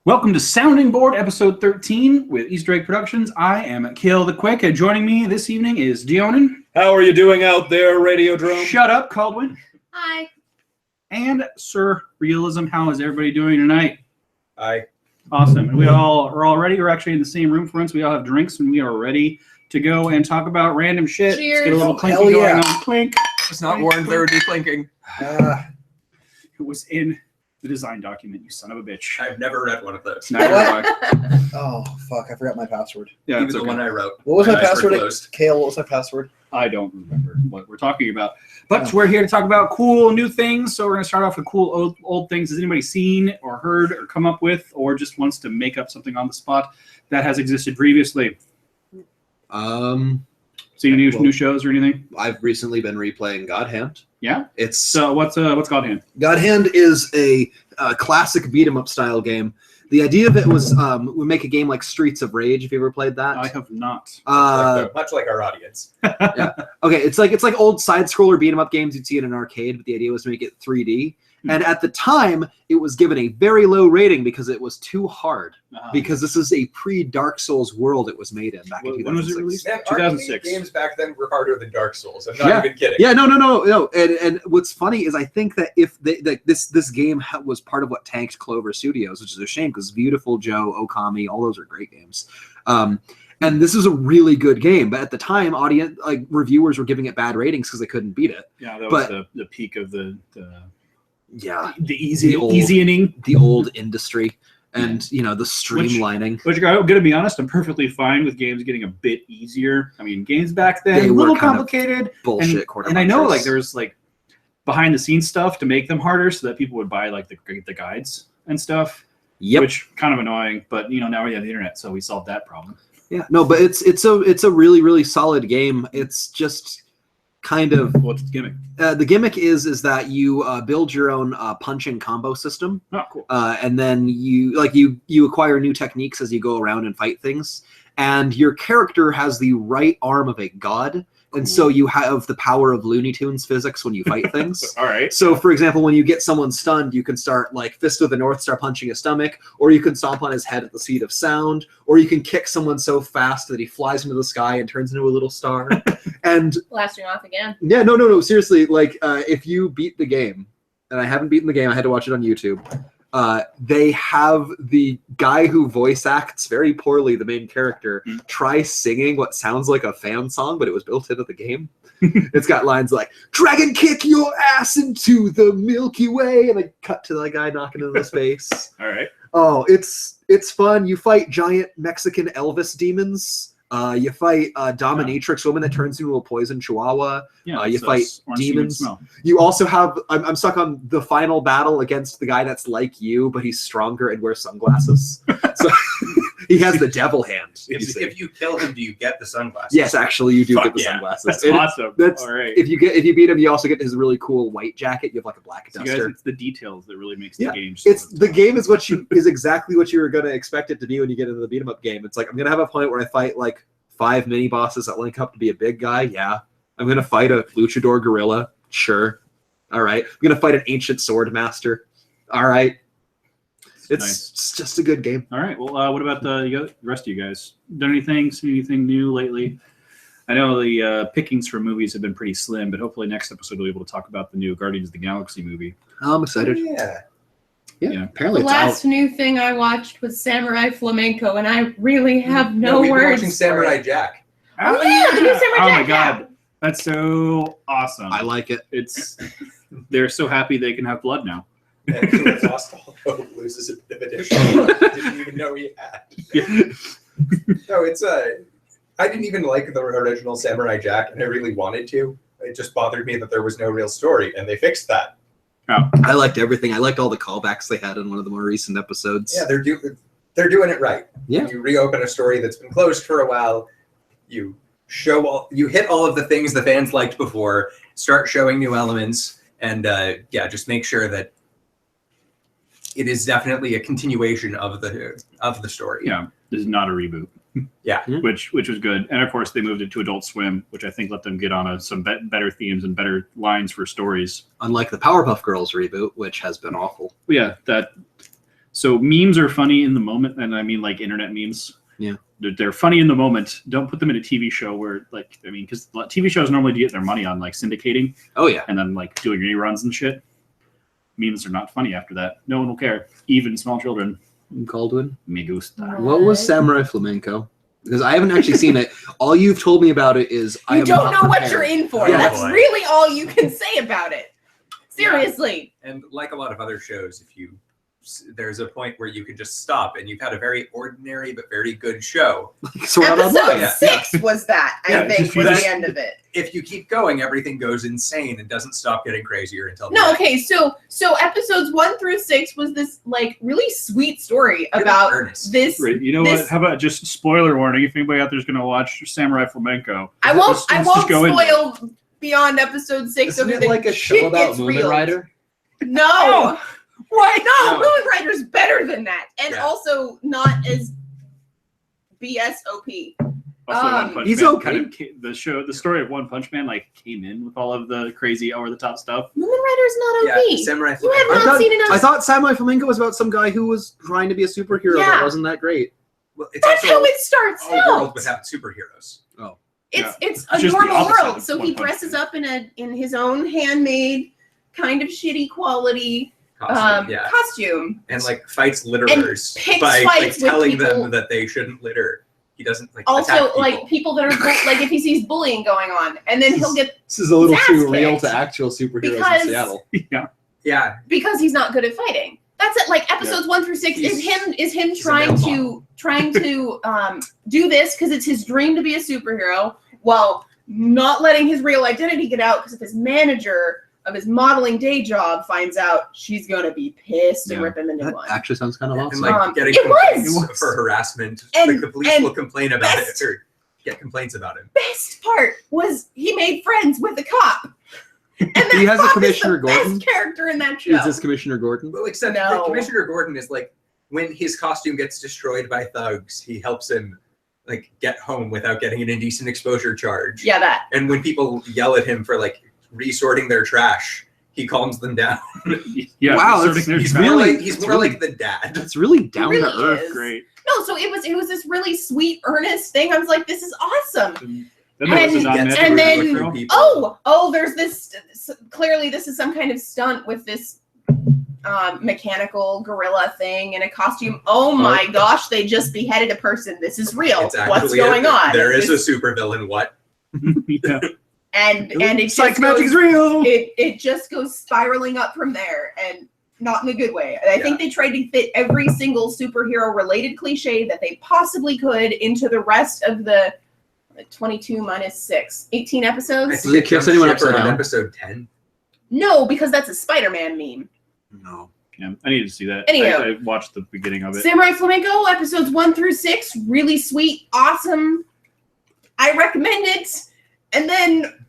Welcome to Sounding Board, episode 13 with Easter Egg Productions. I am Kill the Quick, and joining me this evening is Dionan. How are you doing out there, Radiodrome? Shut up, Caldwin. Hi. And Sir Realism. How is everybody doing tonight? Hi. Awesome. And we all are all ready. We're actually in the same room for once. We all have drinks, and we are ready to go and talk about random shit. Cheers. Let's get a little clinky going on. Clink. It's not warned there would be clinking. It was in the design document, you son of a bitch. I've never read one of those. Neither have I. Oh, fuck. I forgot my password. Yeah, Even it's the okay. one I wrote. What was my eyes were password? closed. Kale, what was my password? I don't remember what we're talking about. But we're here to talk about cool new things. So we're going to start off with cool old things. Has anybody seen or heard or come up with or just wants to make up something on the spot that has existed previously? See any new shows or anything? I've recently been replaying God Hand. Yeah? It's So what's God Hand? God Hand is a classic beat 'em up style game. The idea of it was we make a game like Streets of Rage. If you ever played that, I have not. Much like our audience. Okay, it's like old side scroller beat 'em up games you'd see in an arcade, but the idea was to make it 3D. And at the time, it was given a very low rating because it was too hard. Because this is a pre-Dark Souls world it was made in back in 2006. When was it released? Man, 2006. Games back then were harder than Dark Souls. I'm not even kidding. Yeah, no. And what's funny is I think that if this game was part of what tanked Clover Studios, which is a shame because Beautiful Joe, Okami, all those are great games. And this is a really good game, but at the time, reviewers were giving it bad ratings because they couldn't beat it. Yeah, that was the peak of the old industry, and the streamlining. Which I'm gonna be honest, I'm perfectly fine with games getting a bit easier. I mean, games back then They a were little kind of complicated, bullshit. and I know there's behind the scenes stuff to make them harder so that people would buy the guides and stuff. Yep. Which kind of annoying, but now we have the internet, so we solved that problem. Yeah. No, but it's a really, really solid game. It's just kind of What's the gimmick? The gimmick is that you build your own punching combo system. Oh, cool. And then you acquire new techniques as you go around and fight things. And your character has the right arm of a god. And so you have the power of Looney Tunes physics when you fight things. All right. So, for example, when you get someone stunned, you can start Fist of the North Star punching his stomach, or you can stomp on his head at the speed of sound, or you can kick someone so fast that he flies into the sky and turns into a little star. And Blasting off again. yeah, no, seriously, if you beat the game, and I haven't beaten the game, I had to watch it on YouTube. They have the guy who voice acts very poorly the main character try singing what sounds like a fan song, but it was built into the game. It's got lines like "Dragon kick your ass into the Milky Way," and they cut to the guy knocking into the space. All right. Oh, it's fun. You fight giant Mexican Elvis demons. You fight dominatrix woman that turns into a poison chihuahua. Yeah, you fight demons. Smell. You also have I'm stuck on the final battle against the guy that's like you, but he's stronger and wears sunglasses. So he has the devil hand. If you kill him, do you get the sunglasses? Yes, actually, you do get the yeah. sunglasses. That's awesome. All right. If you beat him, you also get his really cool white jacket. You have a black So duster. guys, it's the details that really makes the game. The game is exactly what you were going to expect it to be when you get into the beat 'em up game. It's I'm going to have a point where I fight 5 mini bosses that link up to be a big guy. Yeah. I'm going to fight a luchador gorilla. Sure. All right. I'm going to fight an ancient sword master. All right. It's just a good game. All right. Well, what about the rest of you guys? Done anything? Seen anything new lately? I know the pickings for movies have been pretty slim, but hopefully next episode we'll be able to talk about the new Guardians of the Galaxy movie. I'm excited. Yeah. Apparently The it's last new thing I watched was Samurai Flamenco, and I really have no we've been words. watching Samurai Jack. Oh, yeah, the new Samurai Oh Jack, my god, that's so awesome! I like it. They're so happy they can have blood now. And he lost all hope, loses a bit of additional. Didn't even know he had. Yeah. No, I didn't even like the original Samurai Jack, and I really wanted to. It just bothered me that there was no real story, and they fixed that. Oh. I liked everything. I liked all the callbacks they had in one of the more recent episodes. Yeah, they're doing it right. Yeah. You reopen a story that's been closed for a while. You hit all of the things the fans liked before. Start showing new elements, and just make sure that it is definitely a continuation of the story. Yeah, this is not a reboot. Yeah. Which was good, and of course they moved it to Adult Swim, which I think let them get on some better themes and better lines for stories. Unlike the Powerpuff Girls reboot, which has been awful. Yeah, So memes are funny in the moment, and I mean like internet memes. Yeah. They're funny in the moment. Don't put them in a TV show where, like, I mean, because TV shows normally get their money on like syndicating Oh yeah. and then like doing reruns and shit. Memes are not funny after that. No one will care. Even small children. Caldwin. Me gusta. What was Samurai Flamenco? Because I haven't actually seen it. All you've told me about it is I You am don't not know what prepared. you're in for. Yeah. That's really all you can say about it. Seriously. And like a lot of other shows, there's a point where you can just stop, and you've had a very ordinary but very good show. Sword Art Episode Online. Yeah. 6 was that, Yeah, I think, just was that- the end of it. If you keep going, everything goes insane and doesn't stop getting crazier until the No, end. okay, so episodes 1 through 6 was this like really sweet story about Ernest. this. Right. You know This- what? How about just spoiler warning? If anybody out there's going to watch Samurai Flamenco, I won't let's just go in spoil beyond episode 6 Isn't of it the like a shit show about gets Moomin real. Rider? No. What? No, No. Moon Rider's better than that, and Yeah. also not as BSOP. Also, One Punch He's Man okay. kind of the story of One Punch Man like came in with all of the crazy over the top stuff. Moon Rider's not Yeah, OP. Samurai You have Flamenco. not seen enough. I thought Samurai Flamenco was about some guy who was trying to be a superhero Yeah. that wasn't that great. Well, it's That's also how it starts a world out. without superheroes. It's It's a just the normal opposite world. of So One he Punch dresses Man. up in his own handmade, kind of shitty quality Costume, costume. and like fights litterers picks by like fights with telling people. them that they shouldn't litter. He doesn't like attack Also, people. like people that are like if he sees bullying going on, and then he'll get This is a little His too ass real kicked. to actual superheroes Because- in Seattle. Yeah. yeah, because he's not good at fighting. That's it. Like episodes 1 through 6 is him he's a trying male to do this because it's his dream to be a superhero while not letting his real identity get out because if his manager of his modeling day job finds out, she's gonna be pissed and Yeah. rip him a new That one. actually sounds kind of and awesome. like getting it was. complaints It was. for harassment. And- Like the police and will complain about best- it or get complaints about him. Best part was he made friends with the cop. And that He has a cop is Commissioner the Gordon? best character in that show. Is this Commissioner Gordon? Well, except No. that Commissioner Gordon is like when his costume gets destroyed by thugs, he helps him like get home without getting an indecent exposure charge. Yeah, that. And when people yell at him for like resorting their trash, he calms them down. Yeah. Wow, inserting that's- their he's trash. really- He's it's more really- like the dad. It's really down really to earth. is. Great. No, so it was this really sweet, earnest thing. I was like, this is awesome. Then there was And- a non-net and then- superhero. Oh, there's this. Clearly, this is some kind of stunt with this mechanical gorilla thing in a costume. Oh my gosh, they just beheaded a person. This is real. It's actually What's going on? There is a This- supervillain. What? Yeah. and it Psych just magic's goes, real. it just goes spiraling up from there, and not in a good way. And I think they tried to fit every single superhero related cliche that they possibly could into the rest of the 22 minus 6, 18 I episodes. Does think it it kiss jumps anyone ship upside around down? episode 10. No, because that's a Spider-Man meme. No. Yeah, I need to see that. Anyhow. I watched the beginning of it. Samurai Flamenco, episodes 1 through 6, really sweet, awesome. I recommend it. And then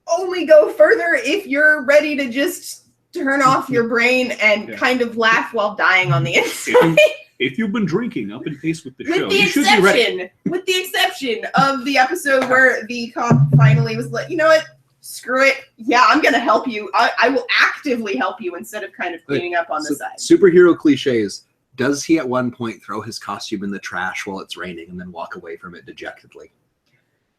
only go further if you're ready to just turn off your brain and Yeah. kind of laugh while dying on the inside. If you've been drinking up in pace with the show, With the you should be ready. exception of the episode where the cop finally was like, you know what? Screw it. Yeah, I'm gonna help you. I will actively help you instead of kind of cleaning up on the So, side. superhero cliches. Does he at one point throw his costume in the trash while it's raining and then walk away from it dejectedly?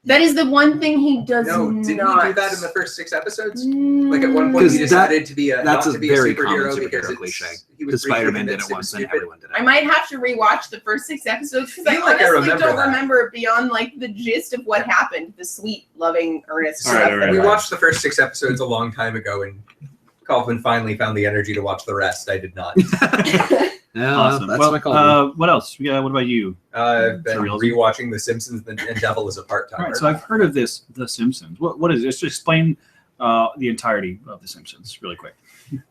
That is the one thing he does No, not. didn't he do that in the first 6 episodes? Like at one point, Because he decided to be a that's not a to be very a superhero common because superhero it's- cliche. he was Because briefly Spider-Man did convinced it was once and stupid. everyone did it. I might have to rewatch the first 6 episodes because I feel like I honestly remember don't that. remember beyond like the gist of what happened, the sweet, loving, earnest All stuff. right, all right, We all right. watched the first 6 episodes a long time ago, and Kaufman finally found the energy to watch the rest. I did not. Yeah, Awesome. that's Well, my call. what else? Yeah, what about you? I've been Surrealism. rewatching The Simpsons and Devil is a All Part-Timer. right, so I've heard of this, The Simpsons. What is it? Just explain the entirety of The Simpsons really quick.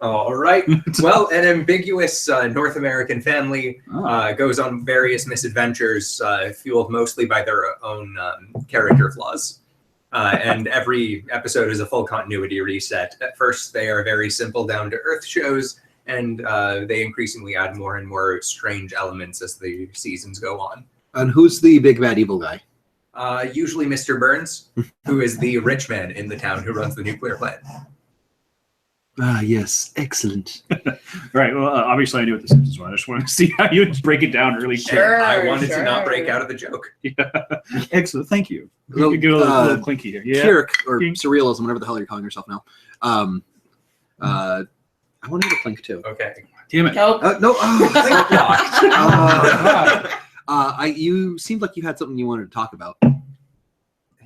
All right. Well, an ambiguous North American family goes on various misadventures, fueled mostly by their own character flaws. And every episode is a full continuity reset. At first, they are very simple, down-to-earth shows, and they increasingly add more and more strange elements as the seasons go on. And who's the big bad evil guy? Usually Mr. Burns, who is the rich man in the town who runs the nuclear plant. Ah, yes, excellent. Right. Well, obviously I knew what the Simpsons were. I just wanted to see how you would break it down really quick. Sure. I wanted to not sure. break out of the joke. Yeah. Excellent. Thank you. Well, You get a little clinky here. Yeah. Kirk, or Kink. surrealism, whatever the hell you're calling yourself now. I want to get a clink too. Okay. Damn it. Nope. No. Blocked. You seemed like you had something you wanted to talk about.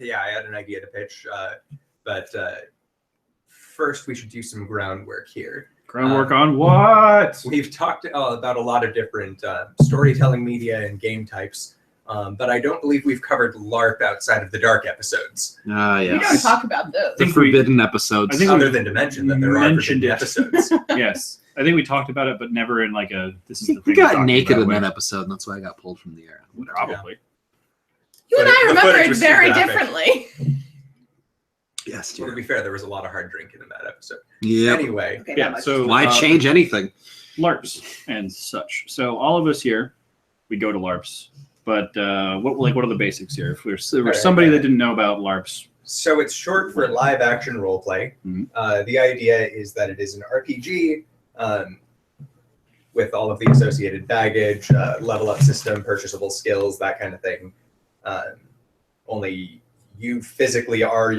Yeah, I had an idea to pitch, but first we should do some groundwork here. Groundwork on what? We've talked about a lot of different storytelling media and game types, but I don't believe we've covered LARP outside of the Dark episodes. Ah, We don't yes. talk about those. The think we- forbidden episodes. I think Other than to mention that there are mentioned forbidden it. episodes. Yes. I think we talked about it, but never in like a this is the we thing. got we're talking naked about in way. that episode, and that's why I got pulled from the air. Probably. You and I The remember footage it was too very graphic. differently. Yes, Well, to dear. be fair, there was a lot of hard drinking in that episode. Yep. Anyway, Okay, Yeah. not much. So Why change anything? LARPs and such. So all of us here, we go to LARPs. But what are the basics here? If there was somebody that didn't know about LARPs, so it's short for live action roleplay. Mhm. The idea is that it is an RPG with all of the associated baggage, level up system, purchasable skills, that kind of thing. Only you physically are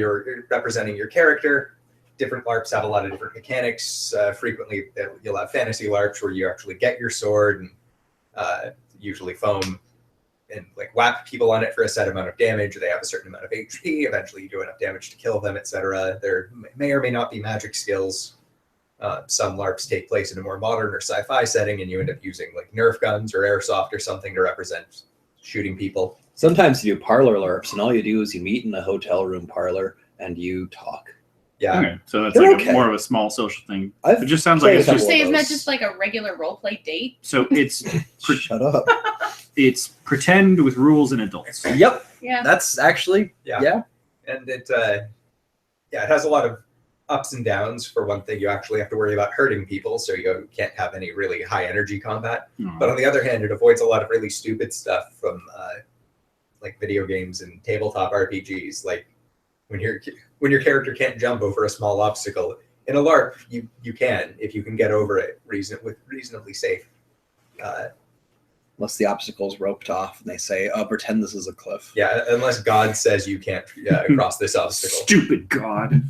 representing your character. Different LARPs have a lot of different mechanics. Frequently, you'll have fantasy LARPs where you actually get your sword and usually foam and like whap people on it for a set amount of damage. They have a certain amount of HP. Eventually, you do enough damage to kill them, etc. There may or may not be magic skills. Some LARPs take place in a more modern or sci-fi setting, and you end up using like Nerf guns or airsoft or something to represent shooting people. Sometimes you do parlor LARPs, and all you do is you meet in a hotel room parlor and you talk. Yeah, okay, so that's They're like okay. more of a small social thing. I've It just sounds like played it's a You just couple say of isn't that those. just like a regular roleplay date? so it's Shut up. it's pretend with rules and adults. Yep, Yeah. that's actually Yeah. and it has a lot of ups and downs. For one thing, you actually have to worry about hurting people, so you can't have any really high energy combat. But on the other hand, it avoids a lot of really stupid stuff from like video games and tabletop RPGs. Like when your character can't jump over a small obstacle in a LARP, you can if you can get over it reasonably safe. unless the obstacle's roped off and they say, pretend this is a cliff. Yeah, unless God says you can't cross this obstacle. Stupid God.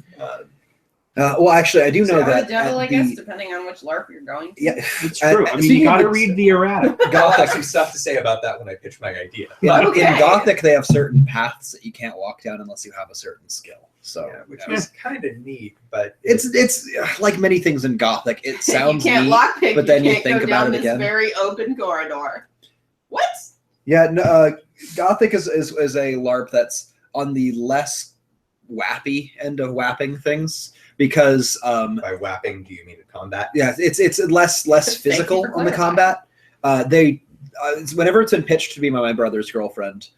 Well, actually, I do know Or that the devil, at I guess, the- depending on which LARP you're going to. Yeah, It's true. I mean, you speaking got to of- read the errata. I'll have Gothic. some stuff to say about that when I pitch my idea. Yeah, Okay. in Gothic, they have certain paths that you can't walk down unless you have a certain skill. So Yeah, which yeah. is kind of neat, but It's like many things in Gothic. It sounds you can't neat, lockpick, but then you can't think go about down it this again. very open corridor. What? Yeah, no, Gothic is a LARP that's on the less wappy end of whapping things because by whapping, do you mean combat? yeah, it's less Thank you physical for on the clarifying. combat. Whenever it's been pitched to be my brother's girlfriend,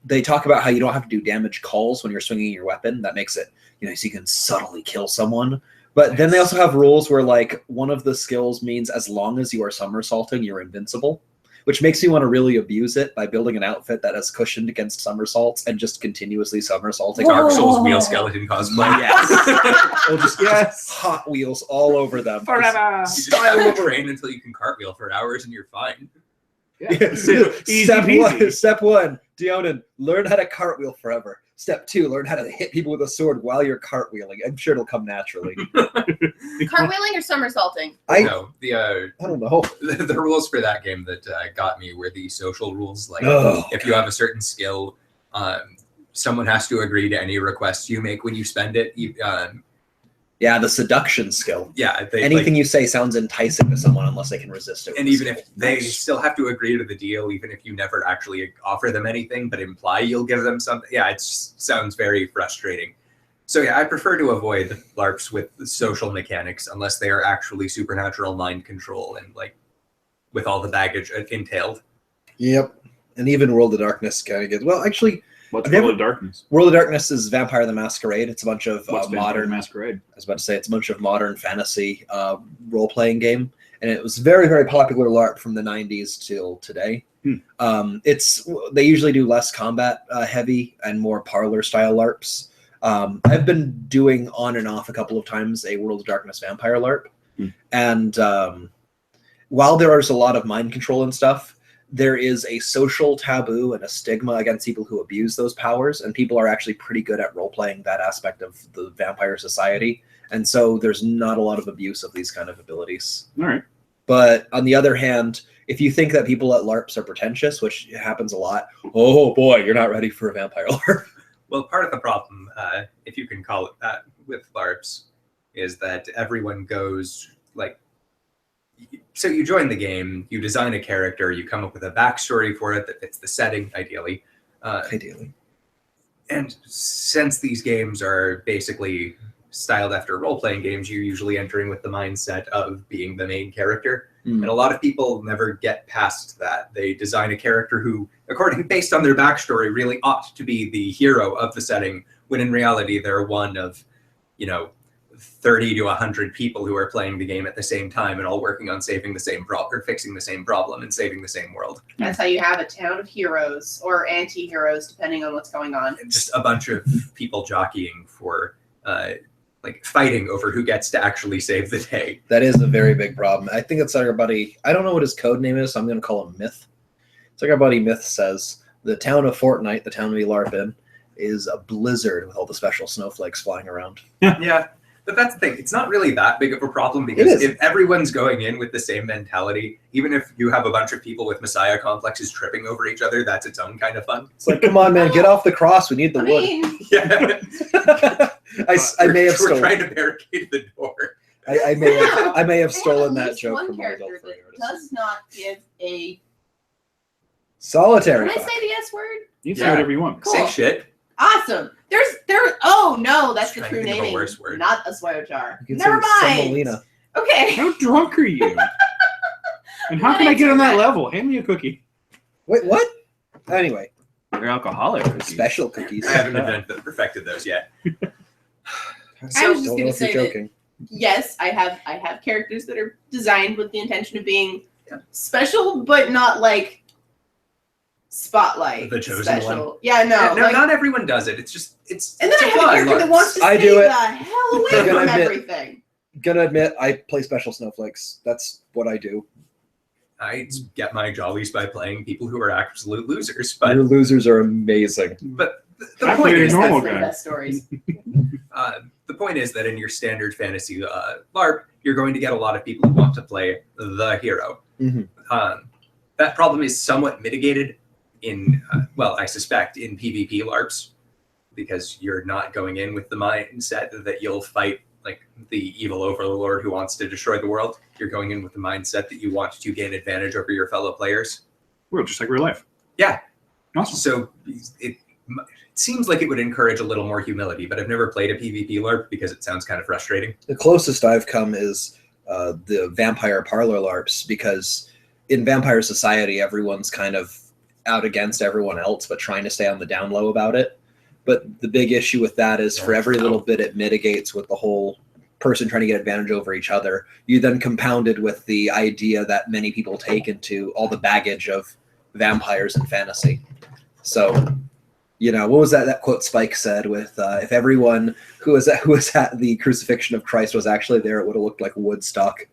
they talk about how you don't have to do damage calls when you're swinging your weapon. That makes it, so you can subtly kill someone. But then they also have rules where like one of the skills means as long as you are somersaulting, you're invincible, which makes me want to really abuse it by building an outfit that has cushioned against somersaults and just continuously somersaulting. Dark Souls Whoa. wheel skeleton cosplay. Yes. We'll just Yes. Hot Wheels all over them. Forever. You just have to train until you can cartwheel for hours and you're fine. Easy Step peasy. Step one, Dionin, learn how to cartwheel forever. Step two, learn how to hit people with a sword while you're cartwheeling. I'm sure it'll come naturally. Cartwheeling or somersaulting? I No, the don't know. the rules for that game that got me were the social rules. Like Oh, if you have a certain skill, someone has to agree to any request you make when you spend it. yeah, the seduction skill. Yeah, they, Anything you say sounds enticing to someone unless they can resist it. and with even skill. if they Nice. still have to agree to the deal, even if you never actually offer them anything, but imply you'll give them something. Yeah, it sounds very frustrating. So yeah, I prefer to avoid LARPs with social mechanics unless they are actually supernatural mind control and like with all the baggage entailed. Yep. And even World of Darkness kind of gets actually. What's I've never- World of Darkness? World of Darkness is Vampire the Masquerade. It's a bunch of What's Vampire modern. Masquerade? I was about to say it's a bunch of modern fantasy role playing game, and it was very very popular LARP from the 90s till today. They usually do less combat heavy and more parlor style LARPs. I've been doing on and off a couple of times a World of Darkness vampire LARP, and while there is a lot of mind control and stuff, there is a social taboo and a stigma against people who abuse those powers, and people are actually pretty good at role-playing that aspect of the vampire society, and so there's not a lot of abuse of these kind of abilities. All right. But on the other hand, if you think that people at LARPs are pretentious, which happens a lot, oh boy, you're not ready for a vampire LARP. Well, part of the problem, if you can call it that, with LARPs, is that everyone goes like. So you join the game, you design a character, you come up with a backstory for it that fits the setting, ideally. Ideally. And since these games are basically styled after role-playing games, you're usually entering with the mindset of being the main character. And a lot of people never get past that. They design a character who, based on their backstory, really ought to be the hero of the setting, when in reality they're one of, 30 to 100 people who are playing the game at the same time and all working on saving the same problem, or fixing the same problem and saving the same world. That's how you have a town of heroes or anti-heroes, depending on what's going on. And just a bunch of people jockeying for, fighting over who gets to actually save the day. That is a very big problem. I think it's like our buddy, I don't know what his code name is, so I'm going to call him Myth. It's like our buddy Myth says, the town of Fortnite, the town we LARP in, is a blizzard with all the special snowflakes flying around. Yeah. But that's the thing. It's not really that big of a problem, because if everyone's going in with the same mentality, even if you have a bunch of people with messiah complexes tripping over each other, that's its own kind of fun. It's like, come on, man, get off the cross. We need the wood. Yeah. I may have We're stolen. trying to barricade the door. I may have stolen At that least joke one from my character adult that artist. does not give a. Solitary. Can I fuck. say the S word? You can say Yeah. whatever you want. Cool. Say shit. Awesome. Oh no, that's the Trying true to think of a naming. worse word. Not a swear jar. You can Never say mind. Semolina. Okay. How drunk are you? And how can I get on that level? Hand me a cookie. Wait, what? Anyway, You're alcoholic. cookies. special cookies. I haven't invented perfected those yet. I was just Don't know gonna if you're say joking. Yes, I have characters that are designed with the intention of being special, but not like spotlight. The chosen special. one. Yeah, no. No, not everyone does it. It's and then I have a character that wants to I stay do it. the hell away I'm gonna from admit- everything. Gonna admit, I play special snowflakes. That's what I do. I get my jollies by playing people who are absolute losers, but Your losers are amazing. the I point played is a normal That's my guy. best stories. the point is that in your standard fantasy LARP, you're going to get a lot of people who want to play the hero. Mhm. That problem is somewhat mitigated in, I suspect, in PvP LARPs, because you're not going in with the mindset that you'll fight like the evil overlord who wants to destroy the world. You're going in with the mindset that you want to gain advantage over your fellow players. We're just like real life. Yeah. Awesome. So it seems like it would encourage a little more humility, but I've never played a PvP LARP because it sounds kind of frustrating. The closest I've come is the vampire parlor LARPs, because in vampire society, everyone's kind of out against everyone else, but trying to stay on the down low about it. But the big issue with that is for every little bit it mitigates with the whole person trying to get advantage over each other, you then compounded with the idea that many people take into all the baggage of vampires and fantasy. So, what was that quote Spike said with, if everyone who was at the crucifixion of Christ was actually there, it would have looked like Woodstock.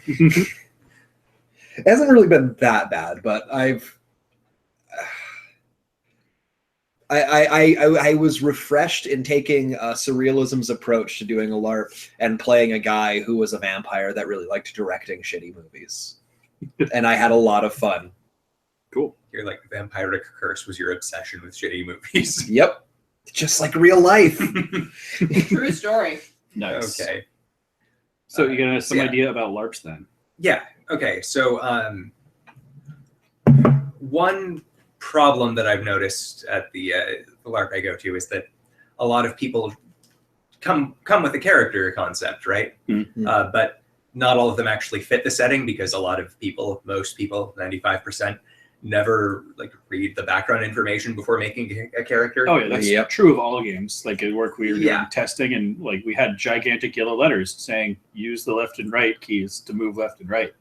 It hasn't really been that bad, but I was refreshed in taking surrealism's approach to doing a LARP and playing a guy who was a vampire that really liked directing shitty movies. And I had a lot of fun. Cool. You're like vampiric curse was your obsession with shitty movies. Yep. Just like real life. True story. Nice. Okay. So you got some yeah. idea about LARPs then? Yeah. Okay. So one problem that I've noticed at the LARP I go to is that a lot of people come with a character concept, right? Mm-hmm. But not all of them actually fit the setting, because a lot of people, most people, 95%, never read the background information before making a character. Oh yeah, that's true of all games. Like at work, we were doing testing, and we had gigantic yellow letters saying use the left and right keys to move left and right.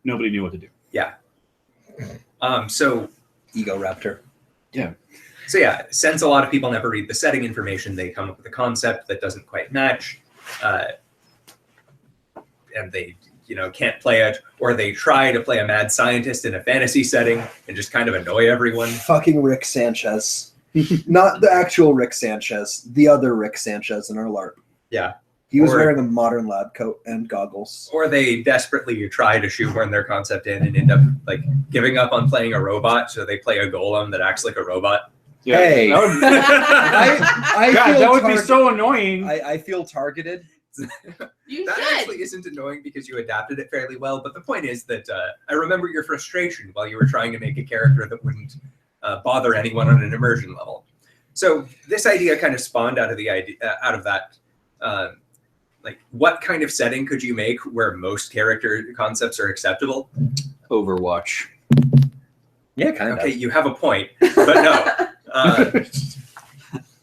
Nobody knew what to do. Yeah. So Ego Raptor. Yeah. So yeah, since a lot of people never read the setting information, they come up with a concept that doesn't quite match, and they can't play it, or they try to play a mad scientist in a fantasy setting and just kind of annoy everyone. Fucking Rick Sanchez. Not the actual Rick Sanchez, the other Rick Sanchez in our LARP. Yeah. He was Or- wearing a modern lab coat and goggles. Or they desperately try to shoehorn their concept in and end up like giving up on playing a robot, so they play a golem that acts like a robot. Yeah, Hey. that would, I God, feel that would be target- so annoying. I feel targeted. You That should. actually isn't annoying because you adapted it fairly well. But the point is that I remember your frustration while you were trying to make a character that wouldn't bother anyone on an immersion level. So this idea kind of spawned out of the idea out of that. Like, what kind of setting could you make where most character concepts are acceptable? Overwatch. Yeah, kind Okay, you have a point, but no.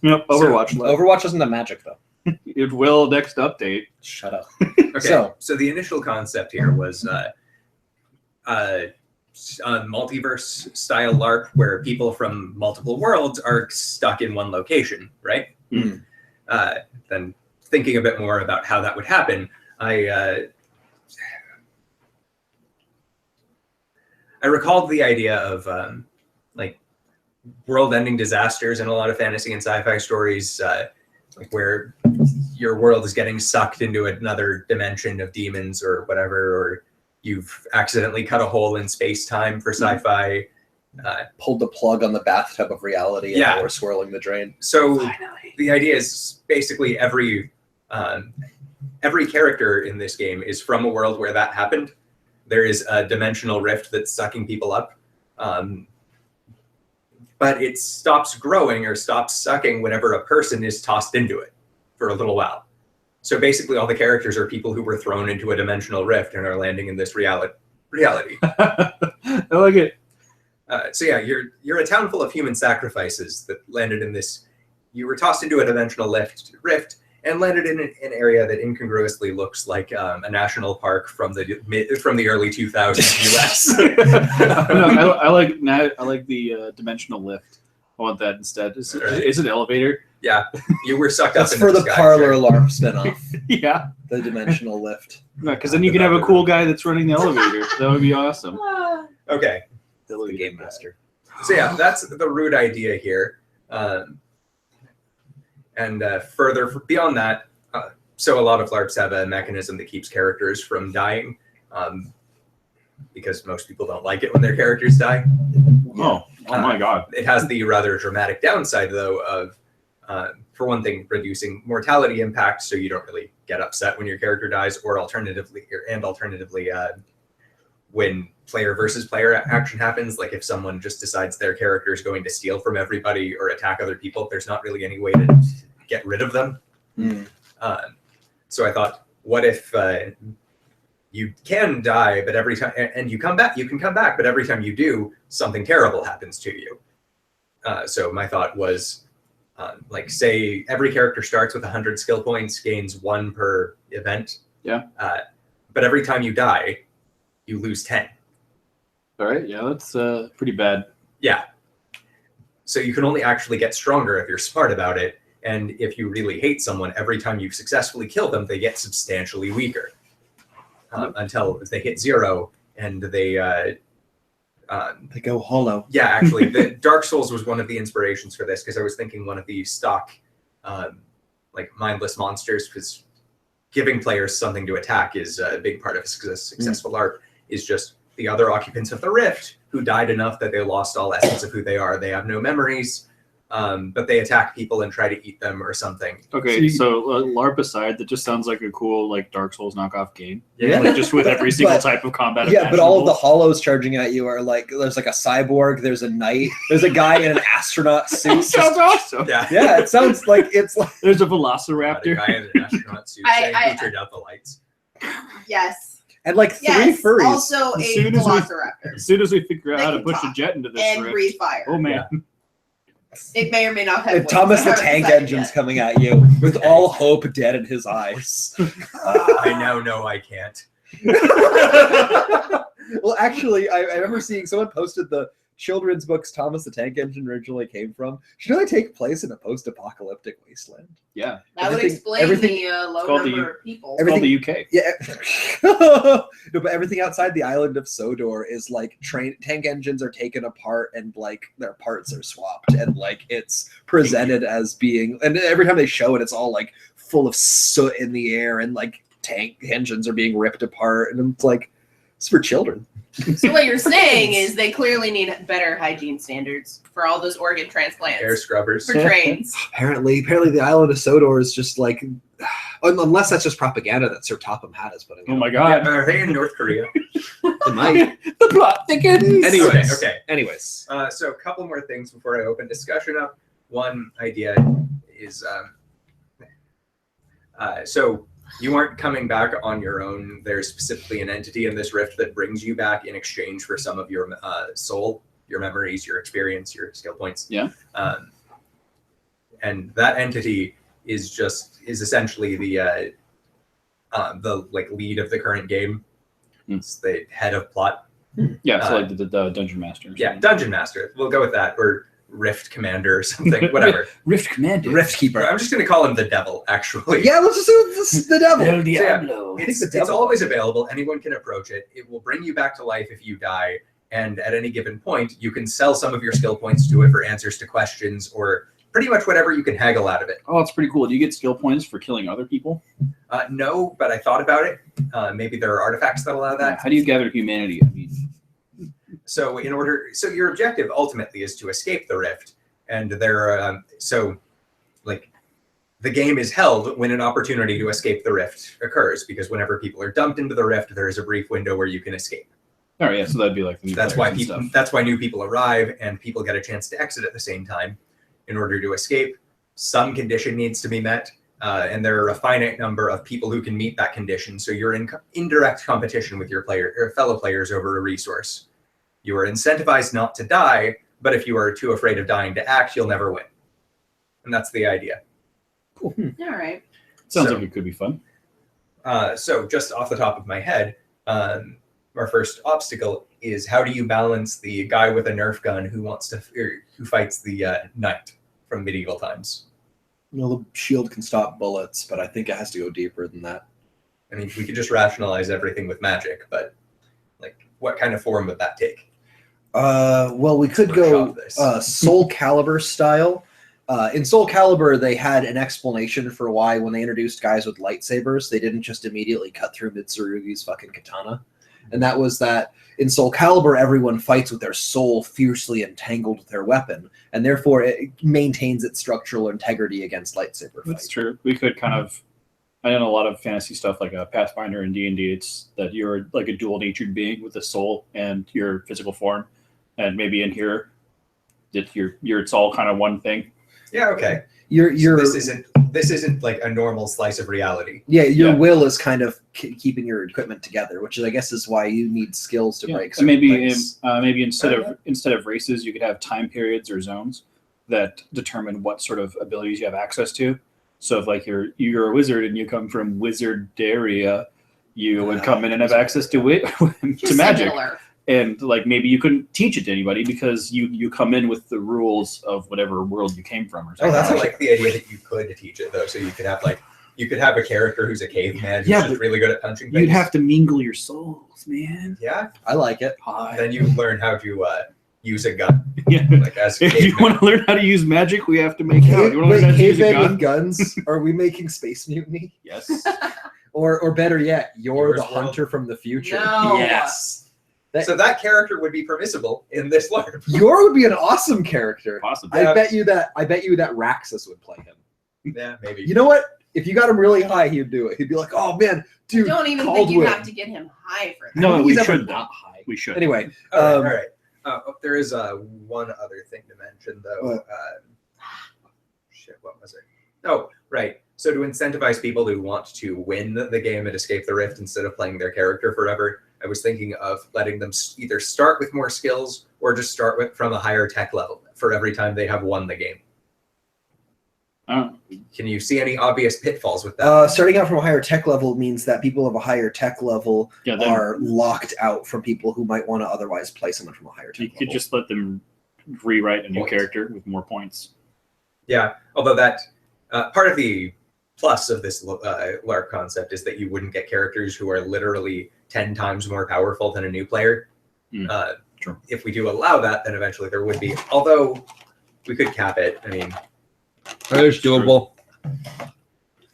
Yep, Overwatch. Overwatch doesn't have magic though. It will next update. Shut up. Okay, so the initial concept here was a multiverse style LARP where people from multiple worlds are stuck in one location, right? Mhm. Then thinking a bit more about how that would happen, I recalled the idea of like world-ending disasters in a lot of fantasy and sci-fi stories, like where your world is getting sucked into another dimension of demons or whatever, or you've accidentally cut a hole in space-time for sci-fi. Pulled the plug on the bathtub of reality and Yeah. now we're swirling the drain. So the idea is basically every character in this game is from a world where that happened. There is a dimensional rift that's sucking people up. But it stops growing or stops sucking whenever a person is tossed into it for a little while. So basically all the characters are people who were thrown into a dimensional rift and are landing in this reality. I like it. So yeah, you're a town full of human sacrifices that landed in this. You were tossed into a dimensional rift and landed in an area that incongruously looks like a national park from the early 2000s U.S. No, I like the dimensional lift. I want that instead. Is it an elevator? Yeah, you were sucked up. That's into for the sky, Parlor sure. LARP spinoff, Yeah. the dimensional lift. Because then you can have a cool guy that's running the elevator. That would be awesome. Okay, The game master. so yeah, that's the root idea here. And further beyond that, so a lot of LARPs have a mechanism that keeps characters from dying, because most people don't like it when their characters die. Oh my God. It has the rather dramatic downside, though, of, for one thing, reducing mortality impact, so you don't really get upset when your character dies, or alternatively, when player versus player action happens, like if someone just decides their character is going to steal from everybody or attack other people, there's not really any way to get rid of them. So I thought, what if you can die, but every time, and you can come back, but every time you do, something terrible happens to you. So my thought was, like, say every character starts with 100 skill points, gains 1 per event. Yeah. But every time you die, you lose 10. All right. Yeah, that's pretty bad. Yeah. So you can only actually get stronger if you're smart about it. And if you really hate someone, every time you successfully kill them, they get substantially weaker until they hit 0 and they go hollow. Yeah, actually, the Dark Souls was one of the inspirations for this, because I was thinking one of the stock, like mindless monsters, because giving players something to attack is a big part of a successful LARP. Is just the other occupants of the rift who died enough that they lost all essence of who they are. They have no memories, but they attack people and try to eat them or something. Okay, so LARP aside, that just sounds like a cool like Dark Souls knockoff game. Yeah. Like just with every single But- type of combat. Yeah, but all of the imaginable. hollows charging at you are like, there's like a cyborg, there's a knight, there's a guy in an astronaut suit. Sounds awesome. Yeah. Yeah, it sounds like it's like There's a The velociraptor. guy in an astronaut suit saying, who turned out the lights. Yes. and like 3 Yes. furries. Also As a soon as we- velociraptor. As soon as we figure out They how to can push a talk jet into this And rift. breathe fire. Oh man. It may or may not have. And Thomas the wings. I Tank haven't Engine's decided coming at you with all hope dead in his eyes. I now know I can't. Well, actually, I remember seeing someone posted the children's books Thomas the Tank Engine originally came from should only take place in a post-apocalyptic wasteland. Yeah. That would Everything- explain everything- the low called the- number of people. It's called the UK. Yeah. No, but everything outside the island of Sodor is like tank engines are taken apart and like their parts are swapped and like it's presented as being, and every time they show it, it's all like full of soot in the air and like tank engines are being ripped apart, and it's like it's for children. So what you're saying is they clearly need better hygiene standards for all those organ transplants Air scrubbers. for trains. Apparently the island of Sodor is just like, unless that's just propaganda that Sir Topham Hatt is putting. Oh my Yeah, god. are they in North Korea? It might. The plot thickens. Anyways. Okay. Anyways. So a couple more things before I open discussion up. One idea is, so you aren't coming back on your own. There's specifically an entity in this rift that brings you back in exchange for some of your soul, your memories, your experience, your skill points. Yeah. And that entity is essentially the like lead of the current game. It's the head of plot. Yeah, so like the Dungeon Master. or Yeah, something. Dungeon Master. We'll go with that, or Rift Commander or something. Whatever. Rift Commander. Rift Keeper. I'm just going to call him the Devil. Actually. Yeah, let's just do this, the devil. El Yeah. Diablo. It's, the it's devil. always available. Anyone can approach it. It will bring you back to life if you die. And at any given point, you can sell some of your skill points to it for answers to questions or pretty much whatever you can haggle out of it. Oh, it's pretty cool. Do you get skill points for killing other people? No, but I thought about it. Maybe there are artifacts that allow that. How do you gather humanity? I mean, So your objective ultimately is to escape the rift. And the game is held when an opportunity to escape the rift occurs, because whenever people are dumped into the rift, there is a brief window where you can escape. all right, yeah, so that'd be like the new That's players why and people. stuff. That's why new people arrive, and people get a chance to exit at the same time. In order to escape, some condition needs to be met, and there are a finite number of people who can meet that condition. So you're in indirect competition with your fellow players over a resource. You are incentivized not to die, but if you are too afraid of dying to act, you'll never win. And that's the idea. All right. Sounds So- like it could be fun. So just off the top of my head, our first obstacle is how do you balance the guy with a Nerf gun who fights the knight from medieval times? Well, the shield can stop bullets, but I think it has to go deeper than that. I mean, we could just rationalize everything with magic, but like, what kind of form would that take? Well, we could go Workshop this. Soul Calibur style. In Soul Calibur, they had an explanation for why, when they introduced guys with lightsabers, they didn't just immediately cut through Mitsurugi's fucking katana. And that was that in Soul Calibur, everyone fights with their soul fiercely entangled with their weapon, and therefore it maintains its structural integrity against lightsaber That's fight. true. We could kind of. I know a lot of fantasy stuff like Pathfinder and D&D. It's that you're like a dual-natured being with a soul and your physical form, and maybe in here, that it's all kind of one thing. Yeah, okay. Your So this isn't like a normal slice of reality. yeah, your Yeah. will is kind of keeping your equipment together, which is, I guess, is why you need skills to Yeah. break. And certain maybe things. maybe instead of races, you could have time periods or zones that determine what sort of abilities you have access to. So if like you're a wizard and you come from Wizardaria, you would come in and have access to to Just magic. similar. And like maybe you couldn't teach it to anybody because you come in with the rules of whatever world you came from or something. Oh, that's I like the idea that you could teach it though, so you could have a character who's a caveman who's Yeah, just but really good at punching things. You'd have to mingle your souls, man. Yeah. I like it. Hi. Then you learn how to use a gun, Yeah. like as a If you caveman. want to learn how to use magic, we have to make out. You want to learn how to use a Caveman gun? with guns? Are we making Space Mutiny? Yes. Or better yet, you're Yours the world. hunter from the future. No. Yes. So that character would be permissible in this LARP. Yor would be an awesome character. Possibly. Yeah. I bet you that Raxus would play him. Yeah, maybe. You know what? If you got him really high, he'd do it. He'd be like, "Oh man, dude, Don't even think you Caldwell." have to get him high for that. No, think we he's ever should though. not high. We should. Anyway, all right. There is one other thing to mention though. What? Shit, what was it? Oh, right. So to incentivize people who want to win the game and escape the rift instead of playing their character forever, I was thinking of letting them either start with more skills or just start from a higher tech level for every time they have won the game. Can you see any obvious pitfalls with that? Starting out from a higher tech level means that people of a higher tech level Yeah, then are locked out from people who might want to otherwise play someone from a higher tech you level. could just let them rewrite a new Point. character with more points. Yeah, although that part of the plus of this LARP concept is that you wouldn't get characters who are literally 10 times more powerful than a new player. True. If we do allow that, then eventually there would be. Although we could cap it. I mean, It's doable.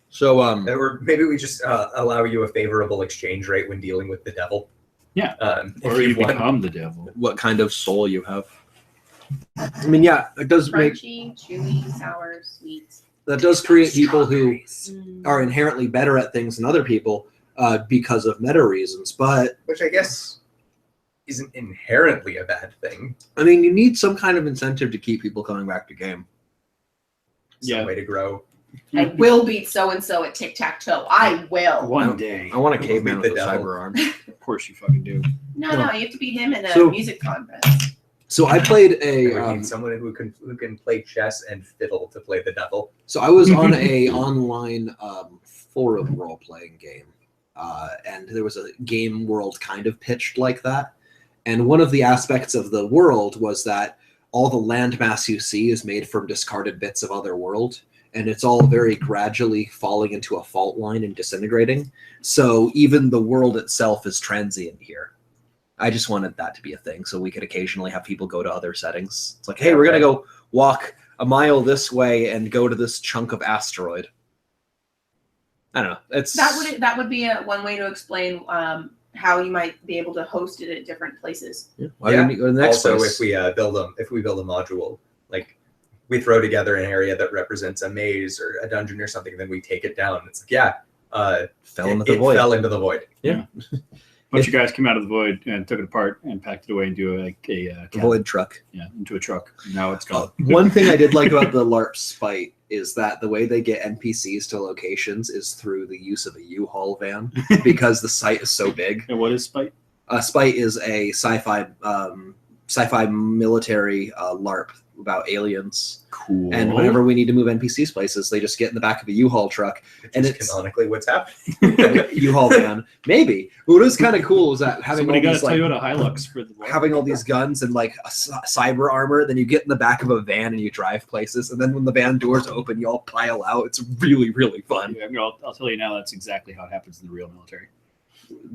So or maybe we just allow you a favorable exchange rate when dealing with the devil. Yeah. If Or you you've won. become the devil. what kind of soul you have? I mean, yeah, it does make Crunchy, chewy, sour, sweet. that does create people who Mm. are inherently better at things than other people because of meta reasons. But Which I guess isn't inherently a bad thing. I mean, you need some kind of incentive to keep people coming back to game. Some Yeah. way to grow. I will beat so and so at tic tac toe. I will. One day. I want a caveman Beat with the a devil. cyber arm. Of course you fucking do. No, you have to beat him in a So- music contest. So I played We a. need someone who can play chess and fiddle to play the devil. So I was on a online forum role playing game, and there was a game world kind of pitched like that. And one of the aspects of the world was that all the landmass you see is made from discarded bits of other world, and it's all very gradually falling into a fault line and disintegrating. So even the world itself is transient here. I just wanted that to be a thing, so we could occasionally have people go to other settings. It's like, hey, we're gonna go walk a mile this way and go to this chunk of asteroid. I don't know. It's That would be one way to explain how you might be able to host it at different places. Why don't you go to the next Also, place? if we build a module, like we throw together an area that represents a maze or a dungeon or something, then we take it down. It's like, Fell into the it void. fell into the void. A bunch of guys came out of the void and took it apart and packed it away into a cabin. Void truck. Yeah, into a truck. Now it's gone. One thing I did like about the LARP Spite is that the way they get NPCs to locations is through the use of a U-Haul van because the site is so big. And what is Spite? Spite is a sci-fi military LARP about aliens. Cool. And whenever we need to move NPCs places, they just get in the back of a U-Haul truck, and It's it's canonically what's happening. U-Haul van. Maybe. What was kind of cool is that having somebody all got a these, like, Toyota Hilux for the having all these guns and like a cyber armor, then you get in the back of a van and you drive places, and then when the van doors open, you all pile out. It's really, really fun. I mean, I'll tell you now, that's exactly how it happens in the real military.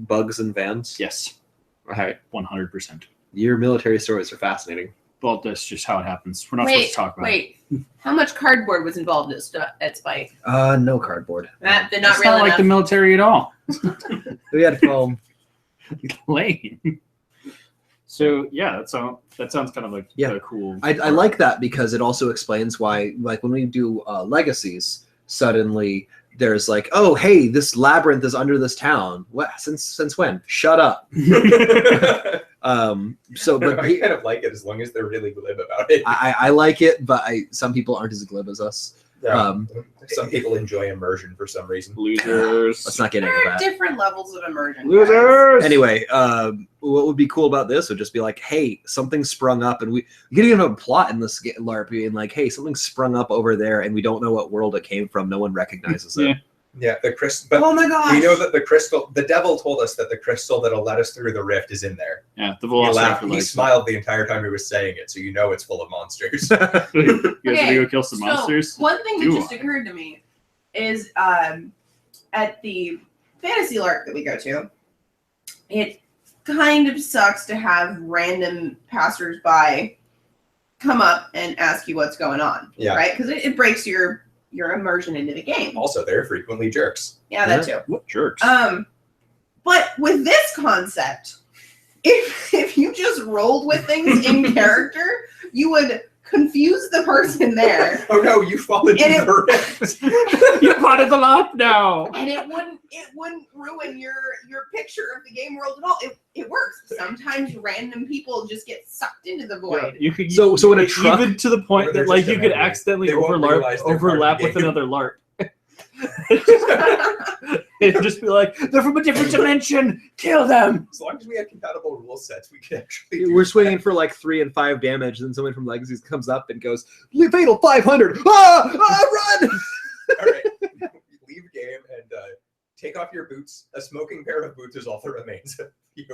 Bugs and vans. Yes, All right. 100%. Your military stories are fascinating. Well, that's just how it happens. We're not supposed to talk about it. How much cardboard was involved at Spike? No cardboard. They're not It's real not like enough. the military at all. We had foam. Lame. So yeah, that sounds kind of like Yeah. a cool. I like that because it also explains why, like when we do legacies, suddenly there's like, oh, hey, this labyrinth is under this town. What? Since when? Shut up. So, but I kind of like it as long as they're really glib about it. I like it, but some people aren't as glib as us. Some people enjoy immersion for some reason. Losers. Let's not get into There are that. different levels of immersion. guys. Losers. Anyway, what would be cool about this would just be like, hey, something sprung up, and we could even have a plot in this LARP being like, hey, something sprung up over there, and we don't know what world it came from. No one recognizes it. Yeah. Yeah, the crystal. But Oh my gosh! we know that the crystal. The devil told us that the crystal that'll let us through the rift is in there. Yeah, the He velociraptor. laughed. He likes it. smiled the entire time he was saying it, so you know it's full of monsters. You guys Okay, want to go kill some So, monsters? one thing that Do just I? occurred to me is at the fantasy LARP that we go to, it kind of sucks to have random passersby come up and ask you what's going on. Yeah. Right? Because it breaks your immersion into the game. Also, they're frequently jerks. Yeah, that too. What jerks? But with this concept, if you just rolled with things in character, you would confuse the person there, Oh no, you fall into And it- the rift. You're part of the lot now. and it wouldn't ruin your picture of the game world at all. It works. Sometimes random people just get sucked into the void. You could So when a truck- even to the Or point they're that like just you could inevitably- accidentally they won't realize they're part of overlap the with game. another LARP. It'd just be like, they're from a different dimension. Kill them. As long as we had compatible rule sets, we could actually. Do We're that. swinging for like 3 and 5 damage, then someone from Legacies comes up and goes, fatal 500. Run! All right, leave game and take off your boots. A smoking pair of boots is all that remains of you.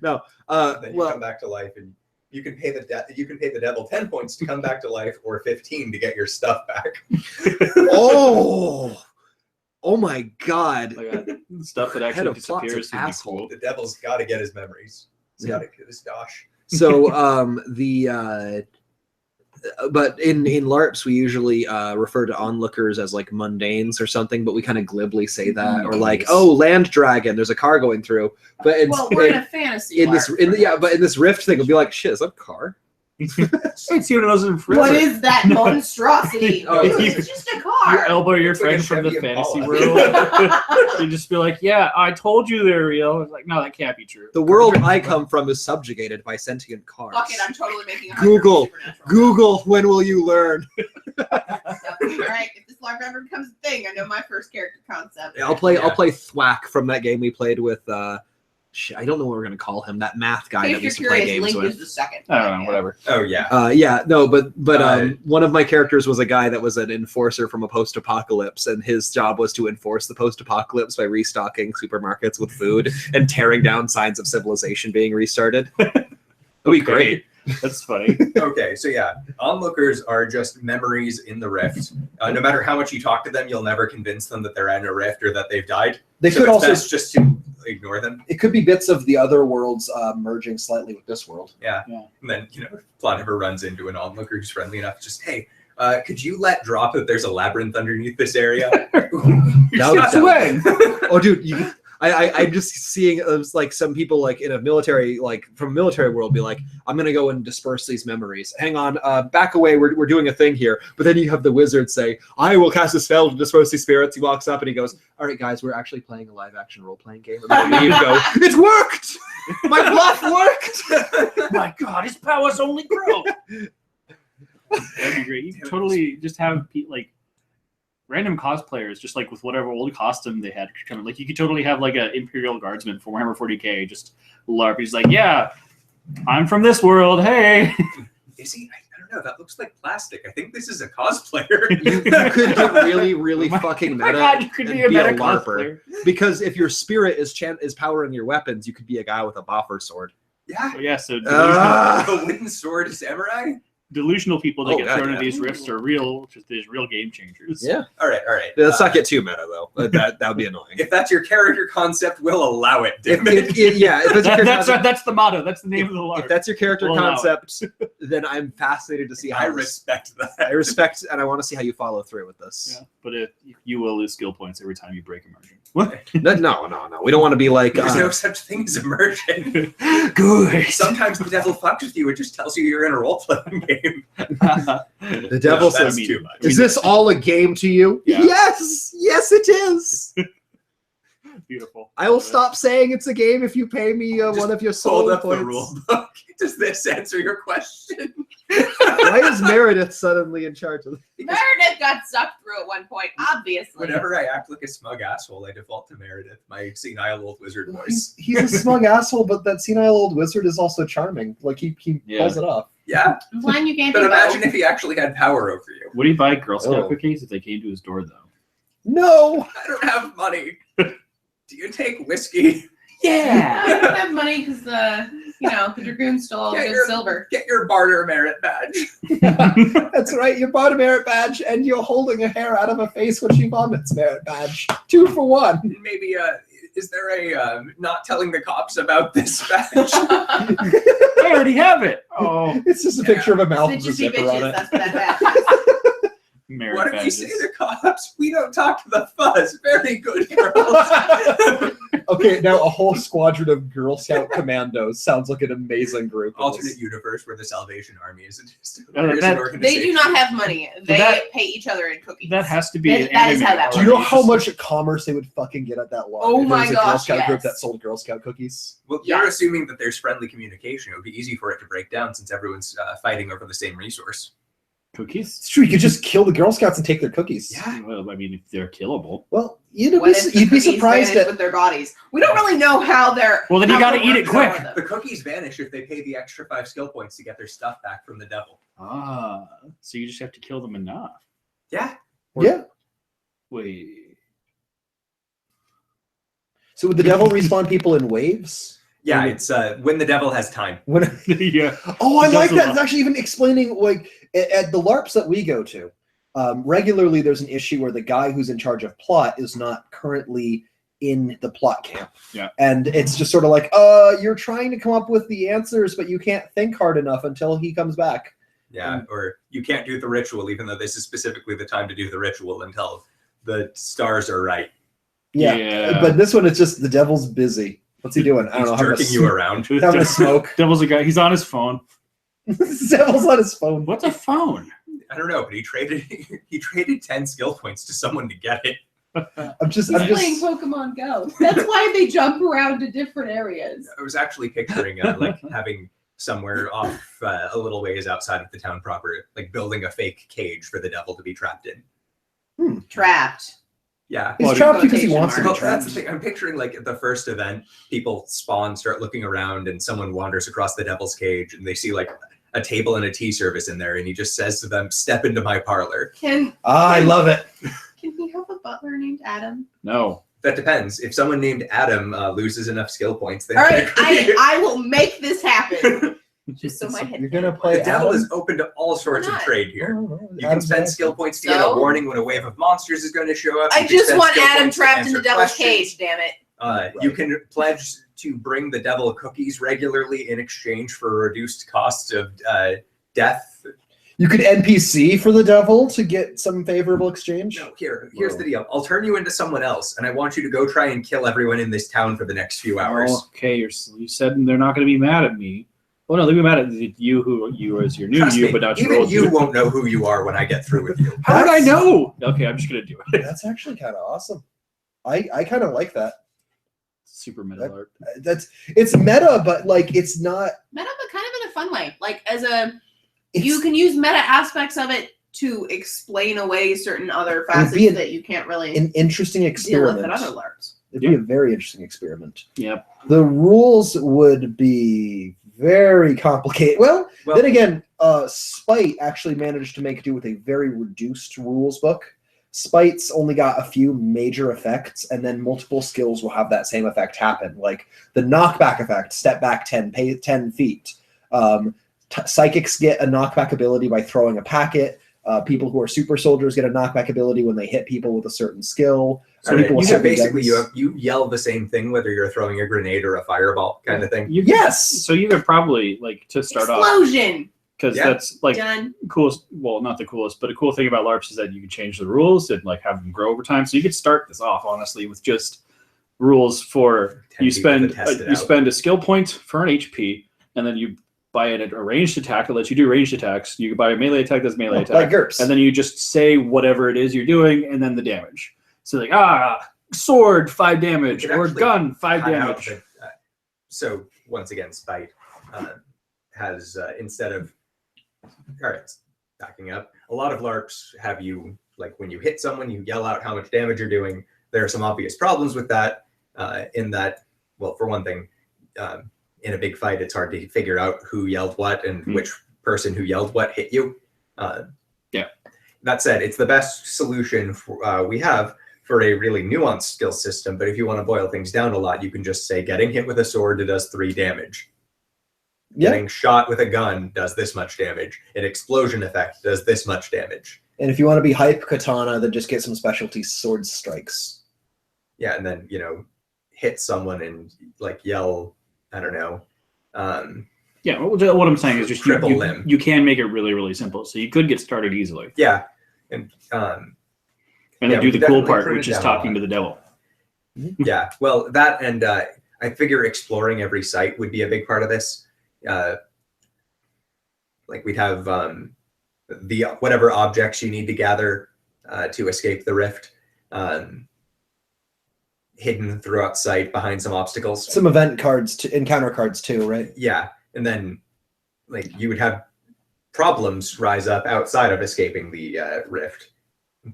No. Then you come back to life, and you can pay the devil 10 points to come back to life, or 15 to get your stuff back. Oh my God. Like, stuff that Head actually of plot's an disappears. Would be asshole. cool. The devil's got to get his memories. He's got to get his dosh. So but in LARPs we usually refer to onlookers as like mundanes or something, but we kind of glibly say that, or like, oh, land dragon, there's a car going through. But Well, we're in a fantasy. in this LARP, but in this rift thing it'll be like, shit, is that a car? I ain't seen one of those in forever. What is that monstrosity? Oh, It's just a You car. elbow your It's like friend a from the Chevy fantasy Impala. world. You just be like, yeah, I told you they're real. It's like, no, that can't be true. The world I come from is subjugated by sentient cars. Fuck it, I'm totally making a Google. supernatural. Google, when will you learn? All right, if this LARP ever becomes a thing, I know my first character concept. I'll play Thwack from that game we played with I don't know what we're gonna call him, that math guy If that we you're used to play curious, games Link with. is the second. I don't know, whatever. Oh yeah. But one of my characters was a guy that was an enforcer from a post-apocalypse, and his job was to enforce the post-apocalypse by restocking supermarkets with food and tearing down signs of civilization being restarted. That'd be great. That's funny. Okay, so yeah, onlookers are just memories in the rift. No matter how much you talk to them, you'll never convince them that they're in a rift or that they've died. They So could it's also. best just to ignore them. It could be bits of the other worlds merging slightly with this world. And then, if plot ever runs into an onlooker who's friendly enough, just, hey, could you let drop that there's a labyrinth underneath this area? Oh, dude, I'm just seeing like some people like in a military, like from a military world, be like, I'm gonna go and disperse these memories. Hang on, back away. We're doing a thing here. But then you have the wizard say, I will cast a spell to disperse these spirits. He walks up and he goes, all right, guys, we're actually playing a live action role playing game. And then you go, it worked. My bluff worked. My God, his powers only grow. That'd be great. You could totally just have like random cosplayers, just like with whatever old costume they had, kind of like you could totally have like an Imperial Guardsman from Warhammer 40k, just LARP. He's like, yeah, I'm from this world. Hey. Is he? I don't know. That looks like plastic. I think this is a cosplayer. You could get really, really fucking meta. Oh my God, you could and be a meta LARPer. cosplayer. Because if your spirit is powering your weapons, you could be a guy with a boffer sword. Yeah. Oh, yeah, so The wooden sword samurai? delusional people that Oh, get God, thrown yeah. into these rifts are real game changers. Yeah. All right. Let's not get too meta though. That would be annoying. If that's your character concept, we'll allow it. If Damn it. that's your character concept, That's the motto. That's the name of the LARP. if that's your character We'll allow concept, then I'm fascinated to see how I respect that. I respect and I want to see how you follow through with this. Yeah, but you will lose skill points every time you break immersion. What? No. We don't want to be like There's no such thing as immersion. Good. Sometimes the devil fucks with you. It just tells you you're in a role-playing game. the devil No, says, that's too much. "Is this all a game to you?" Yeah. Yes, it is. Beautiful. I will stop saying it's a game if you pay me Just one of your Hold soul up points. the rule book. Does this answer your question? Why is Meredith suddenly in charge of Meredith got sucked through at one point, obviously. Whenever I act like a smug asshole, I default to Meredith, my senile old wizard voice. He's a smug asshole, but that senile old wizard is also charming. Like he pulls it off. Yeah, When you can't but do imagine both. if he actually had power over you. Would he buy Girl Scout Oh. cookies if they came to his door, though? No. I don't have money. Do you take whiskey? I don't have money because the dragoon stole all the Get good your- silver. Get your barter merit badge. That's right. You bought a merit badge, and you're holding a hair out of a face when she vomits. Merit badge, 2 for 1. And maybe, is there a not telling the cops about this badge? I already have it. Oh, It's just a picture of a mouth with a Bitches be zipper on bitches, it. that's what that badge is. merit What if badges. we say to cops? We don't talk to the fuzz. Very good, girls. Okay, now a whole squadron of Girl Scout commandos sounds like an amazing group. Alternate universe where the Salvation Army isn't just No, is that- an organization. They do not have money. They That- pay each other in cookies. That has to be. That- an that is anime how that Do you know already. how It's much commerce they would fucking get at that law? Oh if there my was a Girl gosh, Scout group yes. that sold Girl Scout cookies? Well, you're Yes. assuming that there's friendly communication. It would be easy for it to break down since everyone's fighting over the same resource. Cookies? It's true. You could just kill the Girl Scouts and take their cookies. Yeah. Well, I mean, if they're killable. Well, What if the you'd be cookies surprised vanish at. with their bodies. We don't really know how they're. Well, then you how gotta the eat it worms are quick. on them. The cookies vanish if they pay the extra 5 skill points to get their stuff back from the devil. Ah, so you just have to kill them enough. Yeah. Yeah. Wait. So would the devil respawn people in waves? Yeah, it's when the devil has time. When Yeah. Oh, I It like does a that. lot. It's actually even explaining, like, at the LARPs that we go to, regularly there's an issue where the guy who's in charge of plot is not currently in the plot camp. Yeah. And it's just sort of like, you're trying to come up with the answers, but you can't think hard enough until he comes back. Yeah, or you can't do the ritual, even though this is specifically the time to do the ritual until the stars are right. Yeah. But this one, it's just the devil's busy. What's he doing? I don't He's know. jerking you around. Having a smoke. Devil's a guy. He's on his phone. The devil's on his phone. What's a phone? I don't know, but he traded 10 skill points to someone to get it. I'm just playing Pokemon Go. That's why they jump around to different areas. I was actually picturing like having somewhere off a little ways outside of the town proper, like building a fake cage for the devil to be trapped in. Trapped. Yeah. He's Well, trapped because he quotation wants to be Well, trapped. that's the thing. I'm picturing like at the first event, people spawn, start looking around, and someone wanders across the devil's cage, and they see like a table and a tea service in there, and he just says to them, "Step into my parlor." I love it. Can we have a butler named Adam? No. That depends. If someone named Adam loses enough skill points, then All right, I will make this happen. Just so my head. You're gonna can't play the devil Adam? is open to all sorts of Why not? trade here. Oh, You can Adam's spend nice. skill points to get a So? warning when a wave of monsters is going to show up. I You can just spend want skill Adam points to trapped in answer the devil's questions. cage. Damn it. You can pledge to bring the devil cookies regularly in exchange for reduced costs of death. You could NPC for the devil to get some favorable exchange. No, here's the deal. I'll turn you into someone else, and I want you to go try and kill everyone in this town for the next few hours. Okay, you said they're not going to be mad at me. Oh no, they'll be mad at you as your new Trust you, me, but not your even old you won't know who you are when I get through with you. How would I That's- know? Okay, I'm just going to do it. That's actually kind of awesome. I kind of like that. Super meta art. It's meta, but like it's not. Meta, but kind of in a fun way. Like It's, you can use meta aspects of it to explain away certain other facets be that you can't really an interesting deal experiment. with at other LARPs. It'd be a very interesting experiment. Yep. The rules would be very complicated. Well, then again, Spite actually managed to make do with a very reduced rules book. Spite's only got a few major effects, and then multiple skills will have that same effect happen. Like the knockback effect, step back 10 feet. Psychics get a knockback ability by throwing a packet. People who are super soldiers get a knockback ability when they hit people with a certain skill. So People with heavy basically guns. you yell the same thing whether you're throwing a grenade or a fireball kind of thing. Yes! So you could probably like to start off Explosion. because Yeah. that's like Done. coolest. Well, not the coolest, but a cool thing about LARPs is that you can change the rules and like have them grow over time. So you could start this off honestly with just rules for 10 you people to spend test it you out. spend a skill point for an HP, and then you buy it a ranged attack that lets you do ranged attacks. You can buy a melee attack that's melee attack, Like GURPS. and then you just say whatever it is you're doing, and then the damage. So like sword 5 damage You could or actually gun 5 cut out damage. so once again, Spite has instead of all right, backing up. A lot of LARPs have you like when you hit someone, you yell out how much damage you're doing. There are some obvious problems with that. In that, well, for one thing, in a big fight, it's hard to figure out who yelled what and which person who yelled what hit you. Yeah. That said, it's the best solution we have for a really nuanced skill system. But if you want to boil things down a lot, you can just say getting hit with a sword does 3 damage. Yeah. Getting shot with a gun does this much damage. An explosion effect does this much damage. And if you want to be hype katana, then just get some specialty sword strikes. Yeah, and then, hit someone and like yell, I don't know. Yeah, what I'm saying is just Triple limb. you can make it really, really simple. So you could get started easily. Yeah. And And Yeah, then do we the cool definitely part, pruned which it is down a talking lot. to the devil. yeah, well, that and I figure exploring every site would be a big part of this. Like we'd have the whatever objects you need to gather to escape the rift hidden throughout site behind some obstacles. Some event cards, encounter cards too, right? Yeah, and then like you would have problems rise up outside of escaping the rift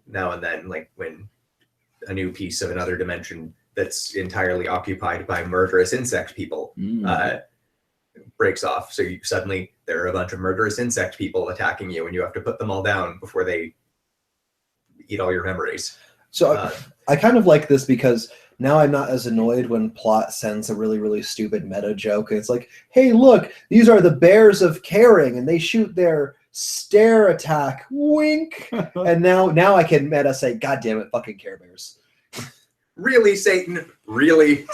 now and then, like when a new piece of another dimension that's entirely occupied by murderous insect people breaks off. So suddenly there are a bunch of murderous insect people attacking you, and you have to put them all down before they eat all your memories. So I kind of like this because now I'm not as annoyed when plot sends a really, really stupid meta joke. It's like, hey, look, these are the bears of caring, and they shoot their stare attack. Wink. And now I can meta say, God damn it, fucking Care Bears. Really, Satan? Really?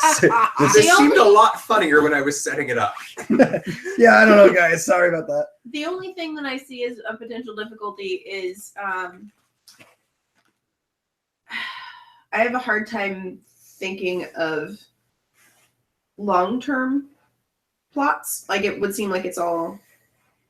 This seemed a lot funnier when I was setting it up. Yeah, I don't know, guys. Sorry about that. The only thing that I see as a potential difficulty is I have a hard time thinking of long-term plots. Like, it would seem like it's all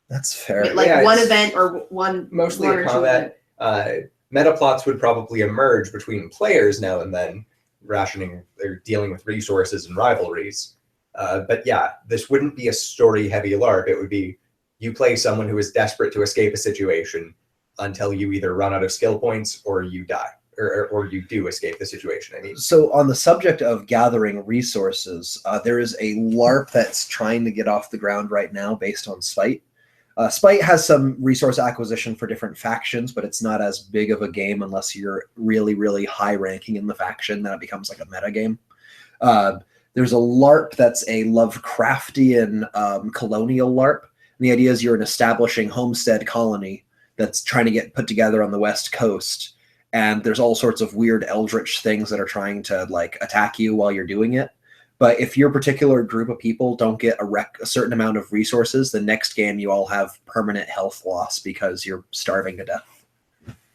That's fair. like Yeah, one it's event or one mostly one a or two combat. event. Meta plots would probably emerge between players now and then, rationing or dealing with resources and rivalries. But yeah, this wouldn't be a story-heavy LARP. It would be you play someone who is desperate to escape a situation until you either run out of skill points or you die, or you do escape the situation. I mean, So on the subject of gathering resources, there is a LARP that's trying to get off the ground right now based on Spite. Spite has some resource acquisition for different factions, but it's not as big of a game unless you're really, really high ranking in the faction. Then it becomes like a meta game. There's a LARP that's a Lovecraftian colonial LARP. And the idea is you're an establishing homestead colony that's trying to get put together on the West Coast. And there's all sorts of weird eldritch things that are trying to like attack you while you're doing it. But if your particular group of people don't get a certain amount of resources, the next game you all have permanent health loss because you're starving to death.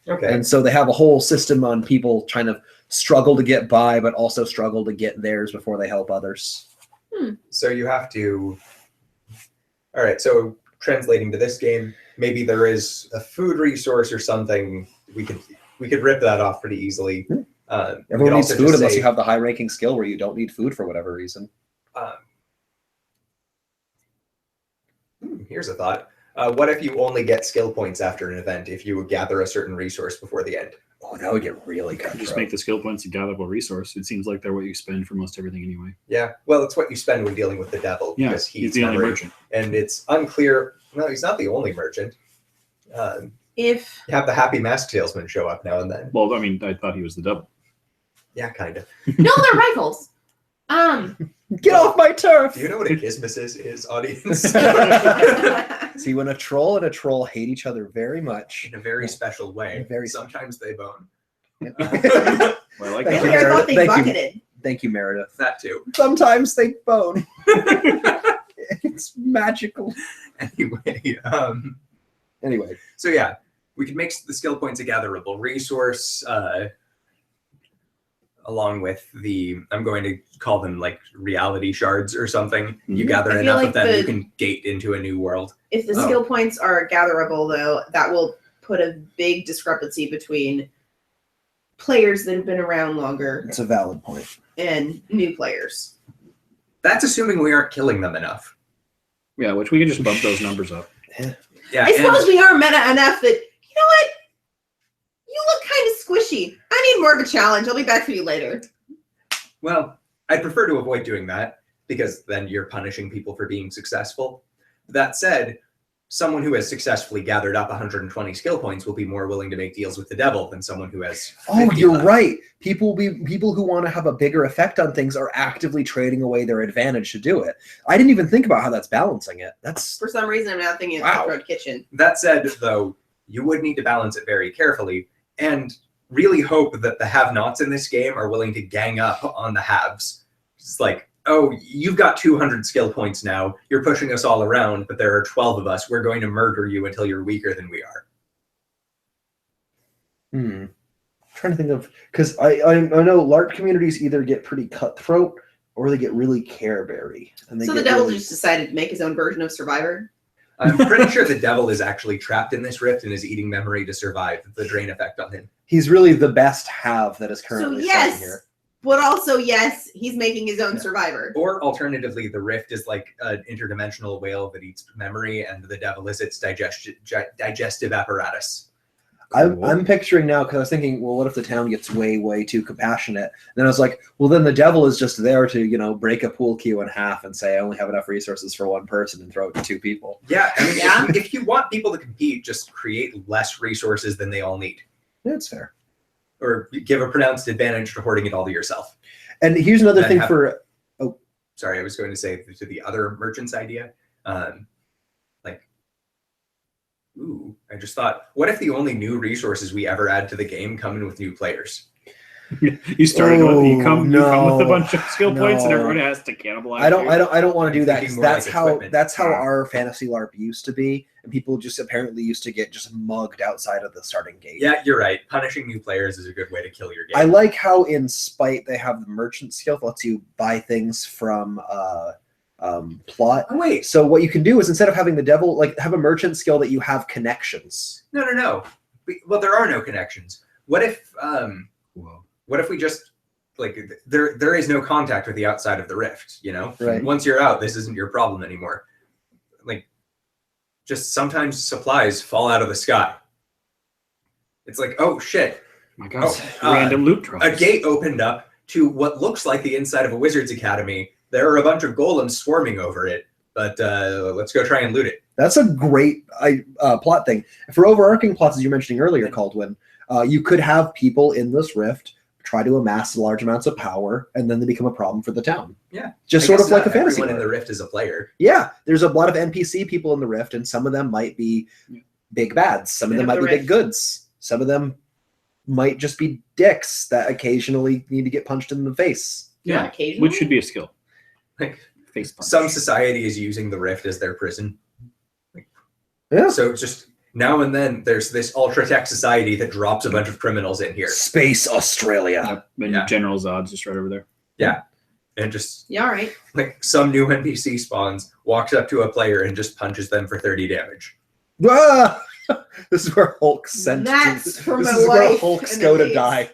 okay. And so they have a whole system on people trying to struggle to get by, but also struggle to get theirs before they help others. So you have to. All right. So translating to this game, maybe there is a food resource or something. We could rip that off pretty easily. Everyone needs food unless you have the high-ranking skill where you don't need food for whatever reason. Here's a thought. What if you only get skill points after an event if you gather a certain resource before the end? Oh, that would get really good. Just make the skill points a gatherable resource. It seems like they're what you spend for most everything anyway. Yeah. Well, it's what you spend when dealing with the devil. Yeah, because he's the only merchant. And it's unclear. No, he's not the only merchant. If You have the happy mask salesman show up now and then. Well, I mean, I thought he was the devil. Yeah, kind of. no, they're rifles. Get off my turf! Do you know what a gizmus is, audience? See, when a troll and a troll hate each other very much. In a very special way. Very Sometimes they bone. Well, I like Thank that. you, I thought they Thank you. bucketed. Thank you, Meredith. That too. Sometimes they bone. It's magical. Anyway, Anyway, so yeah, we could make the skill points a gatherable resource, along with I'm going to call them like reality shards or something. You gather I feel enough like of them, you can gate into a new world. If the Oh. skill points are gatherable, though, that will put a big discrepancy between players that have been around longer it's a valid point. and new players. That's assuming we aren't killing them enough. Yeah, which we can just bump those numbers up. Yeah, I suppose we are meta enough that, you know what? You look kind of squishy. I need more of a challenge. I'll be back for you later. well, I'd prefer to avoid doing that because then you're punishing people for being successful. That said, someone who has successfully gathered up 120 skill points will be more willing to make deals with the devil than someone who has. Oh, 50 you're left. right. People who want to have a bigger effect on things are actively trading away their advantage to do it. I didn't even think about how that's balancing it. That's For some reason, I'm now thinking of Wow. Cutthroat Kitchen. That said, though, you would need to balance it very carefully and really hope that the have-nots in this game are willing to gang up on the haves. It's like, oh, you've got 200 skill points now. You're pushing us all around, but there are 12 of us. We're going to murder you until you're weaker than we are. trying to think of, because I know LARP communities either get pretty cutthroat or they get really careberry. And they So the get devil really- just decided to make his own version of Survivor. I'm pretty sure the devil is actually trapped in this rift and is eating memory to survive the drain effect on him. he's really the best have that is currently yes. starting here. But also, yes, he's making his own survivor. Or alternatively, the rift is like an interdimensional whale that eats memory, and the devil is its digestive apparatus. I'm picturing now because I was thinking, well, what if the town gets way too compassionate? And then I was like, well, then the devil is just there to break a pool cue in half and say I only have enough resources for one person and throw it to two people. Yeah, I mean, if you want people to compete, just create less resources than they all need. That's fair. Or give a pronounced advantage to hoarding it all to yourself. And here's another thing for. Oh, sorry, I was going to say to the other merchant's idea. Ooh, I just thought, what if the only new resources we ever add to the game come in with new players? You come with a bunch of skill points, and everyone has to cannibalize. I don't want to do that. That's how Like our fantasy LARP used to be, and people just apparently used to get just mugged outside of the starting gate. Yeah, you're right. Punishing new players is a good way to kill your game. I like how in Spite they have the merchant skill that lets you buy things from plot. Oh, wait. So what you can do is instead of having the devil, like have a merchant skill that you have connections. No. Well, there are no connections. What if What if we just there is no contact with the outside of the rift, Right. Once you're out, this isn't your problem anymore. Just sometimes supplies fall out of the sky. It's like, oh shit. My God, random loot drops. A gate opened up to what looks like the inside of a wizard's academy. There are a bunch of golems swarming over it, but let's go try and loot it. That's a great plot thing. For overarching plots, as you were mentioning earlier, Caldwin, you could have people in this rift try to amass large amounts of power, and then they become a problem for the town. Yeah. Just sort of like a fantasy. Everyone in the rift is a player. Yeah. There's a lot of NPC people in the rift, and some of them might be big bads. Some of them might be big goods. Some of them might just be dicks that occasionally need to get punched in the face. Yeah, occasionally. Which should be a skill. Face punch. Some society is using the rift as their prison. Yeah. So just now and then there's this ultra tech society that drops a bunch of criminals in here. Space Australia. And General Zod's just right over there. Yeah. And just all right. Some new NPC spawns, walks up to a player and just punches them for 30 damage. Ah! This is where Hulk's sent. That's for this my is where wife Hulk's and go the to die.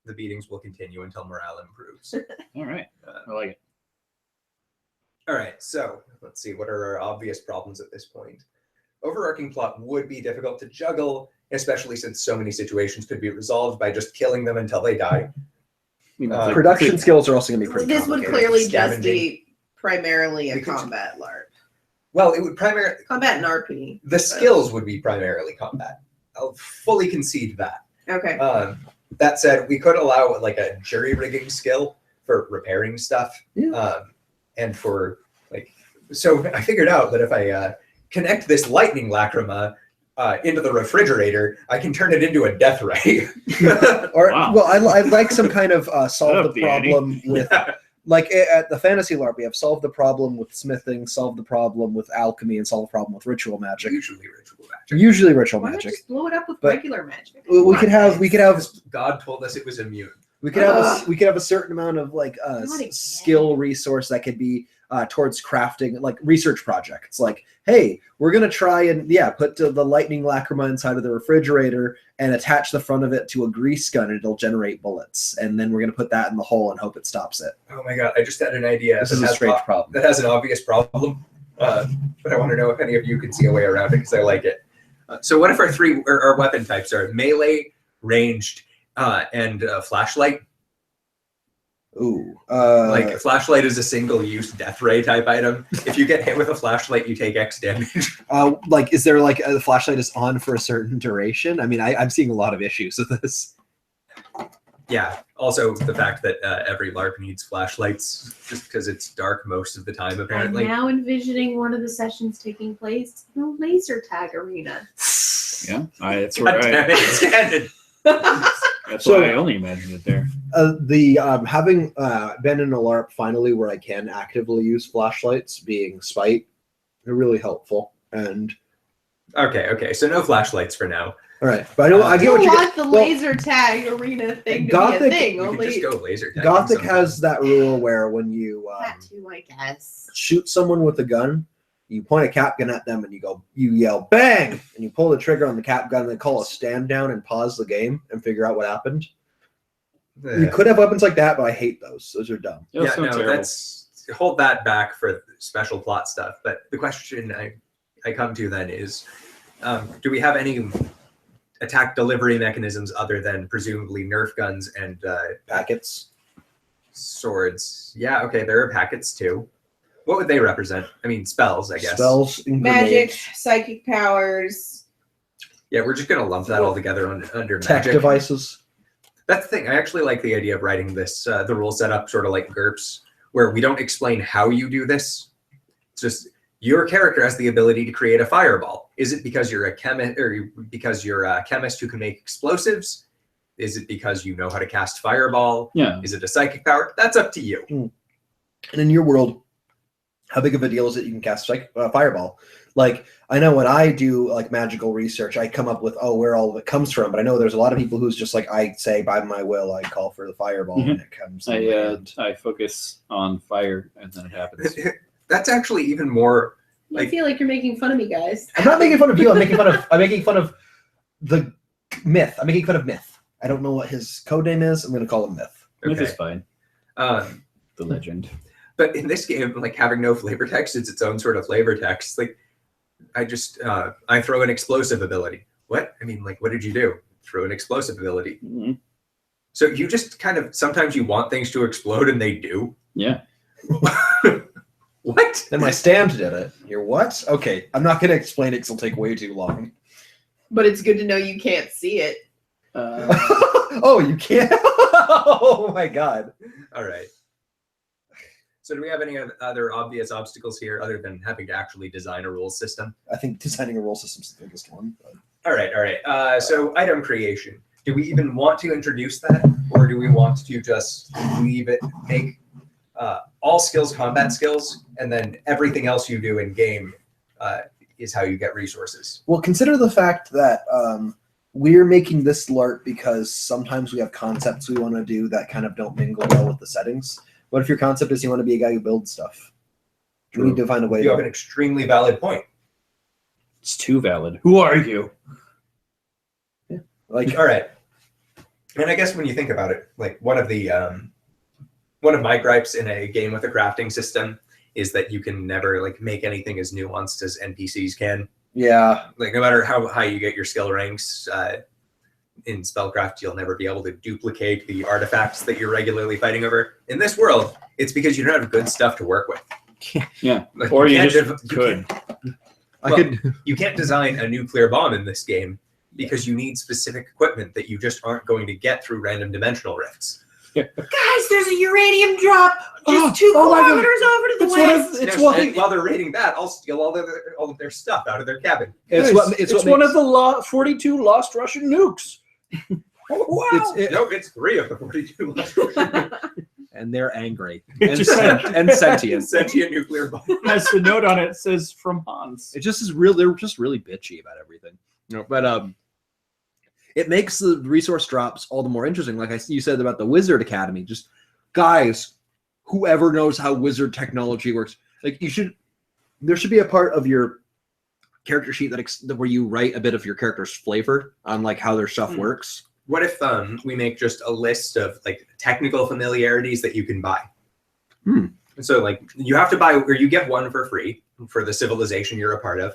The beatings will continue until morale improves. All right. I like it. All right, so let's see. What are our obvious problems at this point? Overarching plot would be difficult to juggle, especially since so many situations could be resolved by just killing them until they die. Production skills are also going to be pretty This would complicated. clearly just be primarily a combat LARP. Well, it would primarily Combat and RP. the skills would be primarily combat. I'll fully concede that. Okay. That said, we could allow like a jury rigging skill for repairing stuff. Yeah. And for so I figured out that if I connect this lightning lacrima into the refrigerator, I can turn it into a death ray. Or Wow. well, I like some kind of solve Up the the ante. problem with like at the fantasy LARP, we have solve the problem with smithing, solve the problem with alchemy, and solve the problem with ritual magic. Usually ritual magic. Usually ritual Why not magic. just blow it up with But- regular magic? We could have God told us it was immune. we could have a certain amount of like Not again. skill resource that could be towards crafting like research projects. Like, hey, we're gonna try and put the lightning lacrima inside of the refrigerator and attach the front of it to a grease gun, and it'll generate bullets. And then we're gonna put that in the hole and hope it stops it. Oh my God! I just had an idea. This is a strange problem. That has an obvious problem, but I want to know if any of you can see a way around it because I like it. So what if our weapon types are melee, ranged, and flashlight? Ooh, Like a flashlight is a single-use death ray type item. If you get hit with a flashlight, you take X damage. like, is there like the flashlight is on for a certain duration? I mean, I'm seeing a lot of issues with this. Yeah. Also, the fact that every LARP needs flashlights just because it's dark most of the time, apparently. I'm now envisioning one of the sessions taking place in a laser tag arena. Yeah, that's God damn it, it's canon. That's So- why I only imagined it there. Having been in a LARP finally where I can actively use flashlights, being Spite, they're really helpful. And Okay. So no flashlights for now. all right, but I I get what you want get. the Well, laser tag arena thing to Gothic- be a thing. We could Only just go laser tagging Gothic sometime. has that rule where when you that too, I guess. shoot someone with a gun, you point a cap gun at them and you yell bang, and you pull the trigger on the cap gun and they call a stand down and pause the game and figure out what happened. You could have weapons like that, but I hate those. Those are dumb. Those Yeah, sound no, terrible. that's hold that back for special plot stuff. But the question I come to then is, do we have any attack delivery mechanisms other than presumably Nerf guns and Packets. swords? Yeah, okay, there are packets too. What would they represent? I mean, spells, I guess. Spells, and Magic, grenades, psychic powers. Yeah, we're just gonna lump that all together under tech magic. devices. That's the thing. I actually like the idea of writing this, the rule setup sort of like GURPS, where we don't explain how you do this. It's just your character has the ability to create a fireball. Is it because you're a chemist, or because you're a chemist who can make explosives? Is it because you know how to cast fireball? Yeah. Is it a psychic power? That's up to you. And in your world, how big of a deal is it you can cast fireball? Like, I know when I do like magical research, I come up with, where all of it comes from. But I know there's a lot of people who's just like, I say by my will, I call for the fireball and it comes. I focus on fire and then it happens. That's actually even more. I feel like you're making fun of me, guys. I'm not making fun of you. I'm making fun of the myth. I'm making fun of Myth. I don't know what his code name is. I'm going to call him Myth. Myth is Okay. fine. The legend. But in this game, like having no flavor text, it's its own sort of flavor text. Like, I throw an explosive ability. What? I mean, like, what did you do? Throw an explosive ability. Mm-hmm. So you just kind of, sometimes you want things to explode and they do. Yeah. What? And my stand did it. You're what? Okay, I'm not going to explain it because it'll take way too long. But it's good to know you can't see it. Oh, you can't? Oh my god. All right. So do we have any other obvious obstacles here other than having to actually design a rules system? I think designing a rule system is the biggest one. But... All right. So item creation. Do we even want to introduce that, or do we want to just leave it, make all skills combat skills, and then everything else you do in game is how you get resources? Well, consider the fact that we're making this LARP because sometimes we have concepts we want to do that kind of don't mingle well with the settings. What if your concept is you want to be a guy who builds stuff? We need to find a way You have an to... extremely valid point. It's too valid. Who are you? Like, All right. And I guess when you think about it, like one of my gripes in a game with a crafting system is that you can never like make anything as nuanced as NPCs can. yeah. Like no matter how high you get your skill ranks in spellcraft, you'll never be able to duplicate the artifacts that you're regularly fighting over. In this world, it's because you don't have good stuff to work with. Yeah. Like, Or you can't just could. You can't design a nuclear bomb in this game because you need specific equipment that you just aren't going to get through random dimensional rifts. Guys, there's a uranium drop just 2 oh my God. kilometers over to the west. It's Now, one. and while they're raiding that, I'll steal all of their stuff out of their cabin. It's one of the 42 lost Russian nukes. Wow. It's 3 of the 42 And they're angry It and, just and sentient. sentient nuclear bomb. Has the note on it says from Hans. It just is real. They're just really bitchy about everything. But it makes the resource drops all the more interesting. Like you said about the Wizard Academy, just guys, whoever knows how wizard technology works, like there should be a part of your character sheet where you write a bit of your character's flavor on like how their stuff works. What if we make just a list of like technical familiarities that you can buy? So like you have to buy, or you get one for free for the civilization you're a part of.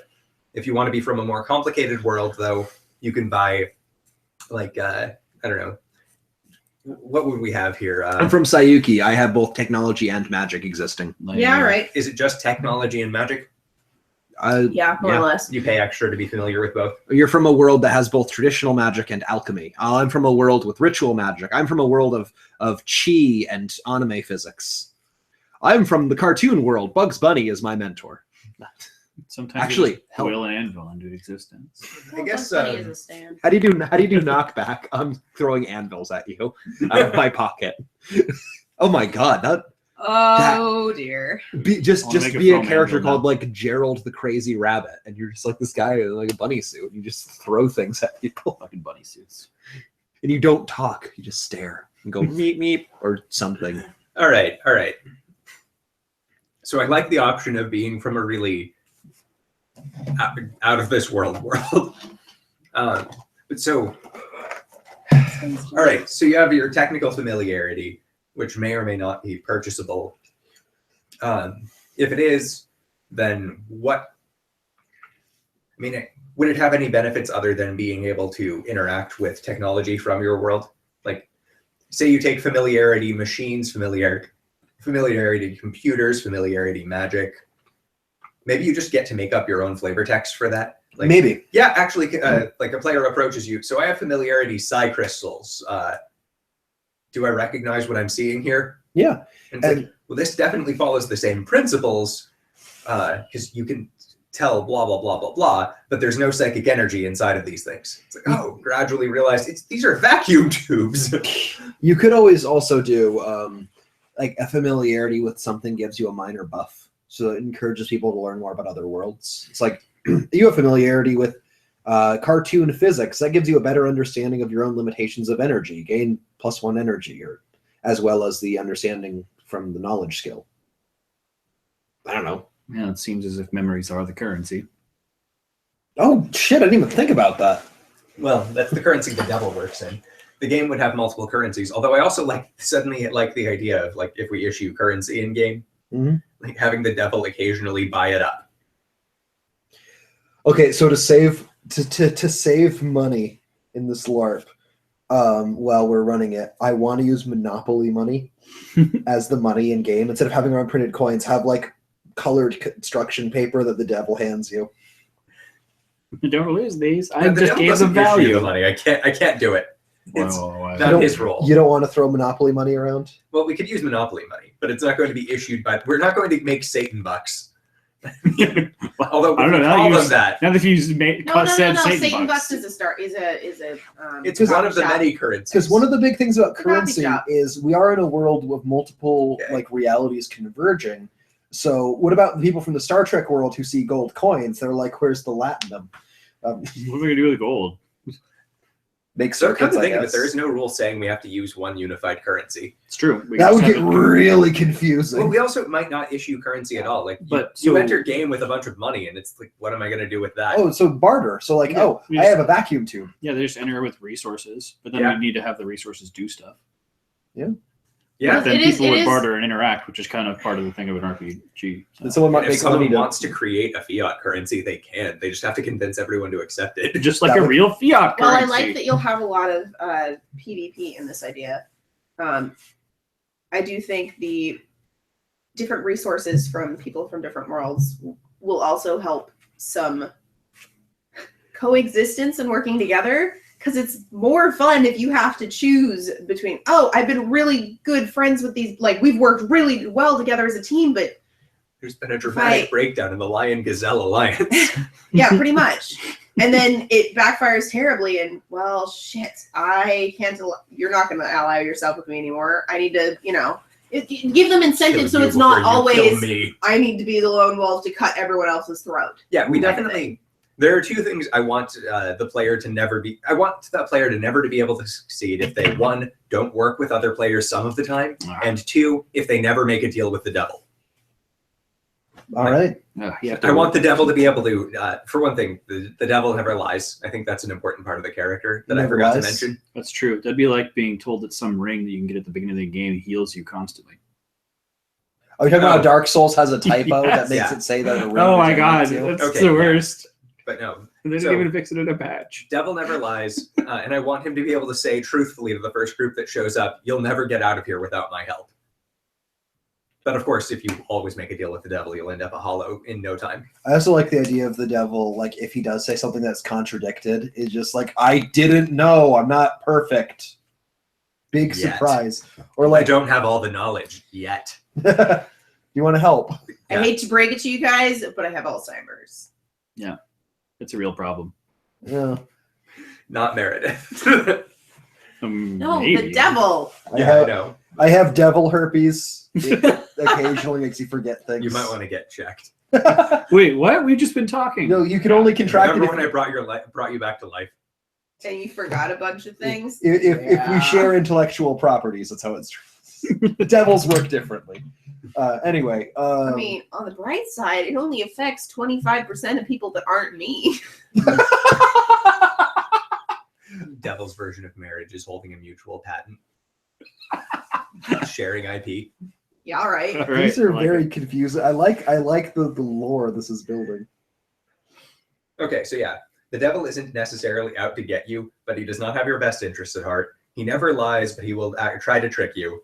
If you want to be from a more complicated world, though, you can buy like I don't know, what would we have here? I'm from Sayuki. I have both technology and magic existing. Yeah, right. Is it just technology and magic? Yeah, more or less. You pay extra to be familiar with both. You're from a world that has both traditional magic and alchemy. I'm from a world with ritual magic. I'm from a world of chi and anime physics. I'm from the cartoon world. Bugs Bunny is my mentor. Sometimes Actually, you just will an anvil into existence. I guess Funny as a stand. How do you do knockback? I'm throwing anvils at you out of my pocket. Oh my god, that Oh dear. just make a be a foam character anvil called now. like Gerald the Crazy Rabbit, and you're just like this guy in like a bunny suit, and you just throw things at people, Fucking bunny suits. and you don't talk, you just stare and go meep meep or something. All right. So I like the option of being from a really out of this world. But so All right, so you have your technical familiarity, which may or may not be purchasable. If it is, then what? I mean, would it have any benefits other than being able to interact with technology from your world? Like, say you take familiarity machines, familiarity computers, familiarity magic. Maybe you just get to make up your own flavor text for that. Like, Maybe. Yeah, actually, like a player approaches you. So I have familiarity psi crystals. Do I recognize what I'm seeing here? Yeah. And it's like, well, this definitely follows the same principles because you can tell blah, blah, blah, blah, blah, but there's no psychic energy inside of these things. It's like, oh, gradually realized these are vacuum tubes. You could always also do like a familiarity with something gives you a minor buff. So it encourages people to learn more about other worlds. It's like you have familiarity with cartoon physics. That gives you a better understanding of your own limitations of energy. Gain +1 energy, or as well as the understanding from the knowledge skill. I don't know. Yeah, it seems as if memories are the currency. Oh, shit. I didn't even think about that. Well, that's the currency the devil works in. The game would have multiple currencies, although I also suddenly like the idea of like if we issue currency in game, like having the devil occasionally buy it up. Okay, so to save money in this LARP while we're running it, I want to use Monopoly money as the money in game. Instead of having our own printed coins, have like colored construction paper that the devil hands you. Don't lose these. I The just devil gave doesn't them issue value. the money. I can't do it. It's not his role. You don't want to throw Monopoly money around? Well, we could use Monopoly money, but it's not going to be issued by. We're not going to make Satan bucks. Although I don't know. we Now call that them you that, now that you No, said no. Satan, Satan bucks. Bucks is a start. Is a. it's one of the many currencies. Because one of the big things about It's a coffee currency shop. is we are in a world with multiple Okay. like realities converging. So what about the people from the Star Trek world who see gold coins? They're like, "Where's the Latinum?" What are we gonna do with the gold? Make So come circuits, to I think of it, guess. there is no rule saying we have to use one unified currency. It's true. We That just would have get to- really confusing. Well, we also might not issue currency at all. Like, But you so- enter game with a bunch of money, and it's like, what am I going to do with that? Oh, so barter. So like, Yeah, we I just- have a vacuum tube. Yeah, they just enter with resources, but then Yeah. we need to have the resources do stuff. yeah. But then It is- people it would is- barter and interact, which is kind of part of the thing of an RPG. So. And someone might And if make someone money to wants to create a fiat currency, they can. They just have to convince everyone to accept it. Just like That a would- real fiat Well, I currency. like that you'll have a lot of PvP in this idea. I do think the different resources from people from different worlds will also help some coexistence and working together, because it's more fun if you have to choose between, oh, I've been really good friends with these, like we've worked really well together as a team, but There's been a dramatic Right. breakdown in the Lion Gazelle alliance. yeah, pretty much. And then it backfires terribly, and well, shit, I can't. You're not going to ally yourself with me anymore. I need to, give them incentive, so it's not always me. I need to be the lone wolf to cut everyone else's throat. Yeah, we Kind of definitely. There are two things I want the player to never be. I want that player to never to be able to succeed if they, one, don't work with other players some of the time, and two, if they never make a deal with the devil. All right. You have to I want the devil to be able to, for one thing, the devil never lies. I think that's an important part of the character that I Never forgot lies? to mention. That's true. That'd be like being told that some ring that you can get at the beginning of the game heals you constantly. Are you talking about Oh. how Dark Souls has a typo Yes. that makes Yeah. it say that? Oh my god, that's Okay, the yeah. worst. But no, They didn't So- even fix it in a patch. devil never lies, and I want him to be able to say truthfully to the first group that shows up, "You'll never get out of here without my help." But of course, if you always make a deal with the devil, you'll end up a hollow in no time. I also like the idea of the devil, like if he does say something that's contradicted, is just like, I didn't know, I'm not perfect. Big Yet. surprise. Or I like, don't have all the knowledge yet. you want to help? I hate to break it to you guys, but I have Alzheimer's. It's a real problem. Yeah. Not Meredith. No, Maybe. the devil. I Yeah, I have, know. I have devil herpes. It occasionally makes you forget things. You might want to get checked. Wait, what? We've just been talking. No, you can only contract it Remember when I if, brought you back to life? And you forgot a bunch of things. if we Yeah. share intellectual properties. That's how it's. Devils work differently. Anyway. I mean, on the bright side, it only affects 25% of people that aren't me. Devil devil's version of marriage is holding a mutual patent. Sharing IP. Yeah, all right. All right, These are I like very it. confusing. I like the lore this is building. Okay, so yeah, the devil isn't necessarily out to get you, but he does not have your best interests at heart. He never lies, but he will try to trick you,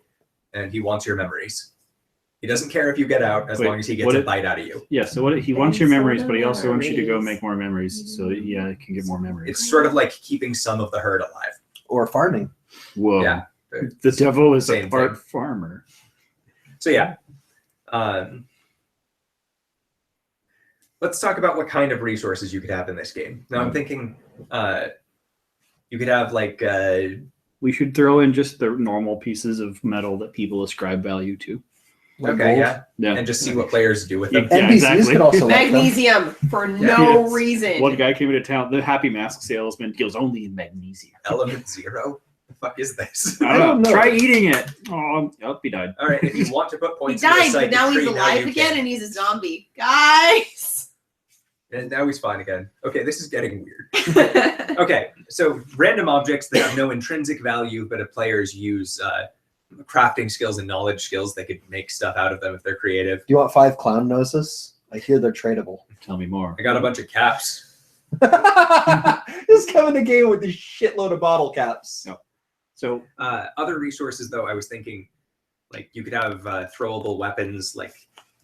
and he wants your memories. He doesn't care if you get out as Wait, long as he gets what a it- bite out of you. Yeah, so what he wants your Thanks for memories, the but he also wants you to go memories. make more memories so that he can get more memories. It's sort of like keeping some of the herd alive. Or farming. Whoa. Yeah. The devil is Same a part thing. farmer. So yeah, let's talk about what kind of resources you could have in this game. Now I'm thinking you could have like We should throw in just the normal pieces of metal that people ascribe value to. Like okay, gold. yeah, Yeah. and just see what players do with them. Yeah, NPCs exactly. could also like them. Magnesium for no Yes. reason. One guy came into town, the Happy Mask salesman goes only in magnesium. Element 0. The fuck is this? I don't know. Try eating it. Oh, he died. All right, if you want to put He points in the died, but psychic now he's tree, alive you again can. and he's a zombie. Guys! And now he's fine again. Okay, this is getting weird. Okay, so random objects that have no intrinsic value, but if players use crafting skills and knowledge skills, they could make stuff out of them if they're creative. Do you want 5 clown noses? I hear they're tradable. Tell me more. I got a bunch of caps. Just come in the game with this shitload of bottle caps. No. So Other resources, though, I was thinking, like you could have throwable weapons, like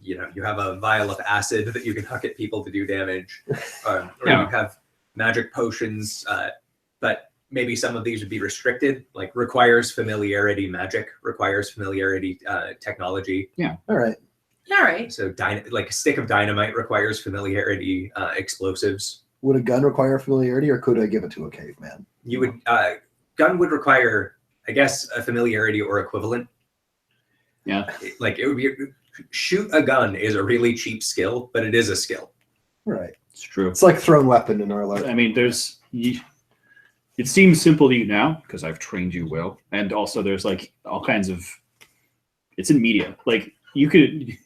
you have a vial of acid that you can huck at people to do damage, or Yeah. you have magic potions, but maybe some of these would be restricted, like requires familiarity magic, requires familiarity technology. All right. All right. So like a stick of dynamite requires familiarity explosives. Would a gun require familiarity, or could I give it to a caveman? You would gun would require, I guess, a familiarity or equivalent. Yeah. Like it would be shoot a gun is a really cheap skill, but it is a skill. Right. it's true. It's like thrown weapon in our life. I mean, it seems simple to you now because I've trained you well, and also there's like all kinds of. It's in media. Like you could,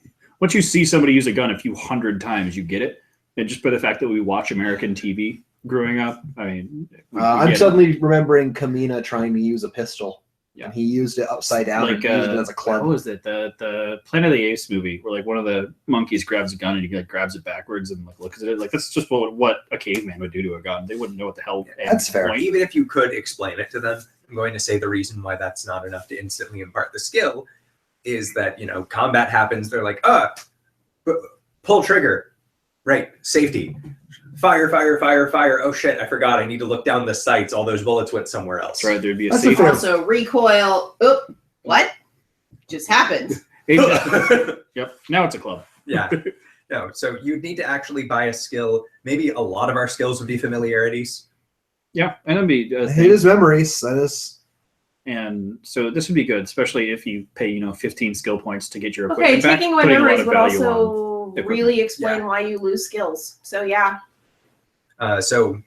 once you see somebody use a gun a few hundred times, you get it. And just by the fact that we watch American TV growing up, I mean, we I'm get it. suddenly remembering Kamina trying to use a pistol. Yeah. And he used it upside down like and used it as a club. what was it? The Planet of the Apes movie where like one of the monkeys grabs a gun and he like grabs it backwards and like looks at it. Like that's just what a caveman would do to a gun. They wouldn't know what the hell. That's fair. point. Even if you could explain it to them, I'm going to say the reason why that's not enough to instantly impart the skill is that combat happens. They're like, pull trigger, right? Safety. Fire, fire, fire, fire. Oh shit, I forgot. I need to look down the sights. All those bullets went somewhere else. That's right. There'd be a That's a safe. fair- Also, recoil. Oop. What? Just happened. Yep. Now it's a club. Yeah. No, so you'd need to actually buy a skill. Maybe a lot of our skills would be familiarities. Yeah, and it'd be a It thing. is memories. That is. And so this would be good, especially if you pay 15 skill points to get your Okay, equipment back. taking away putting a lot memories of would value on also equipment. really explain Yeah. why you lose skills. So yeah. So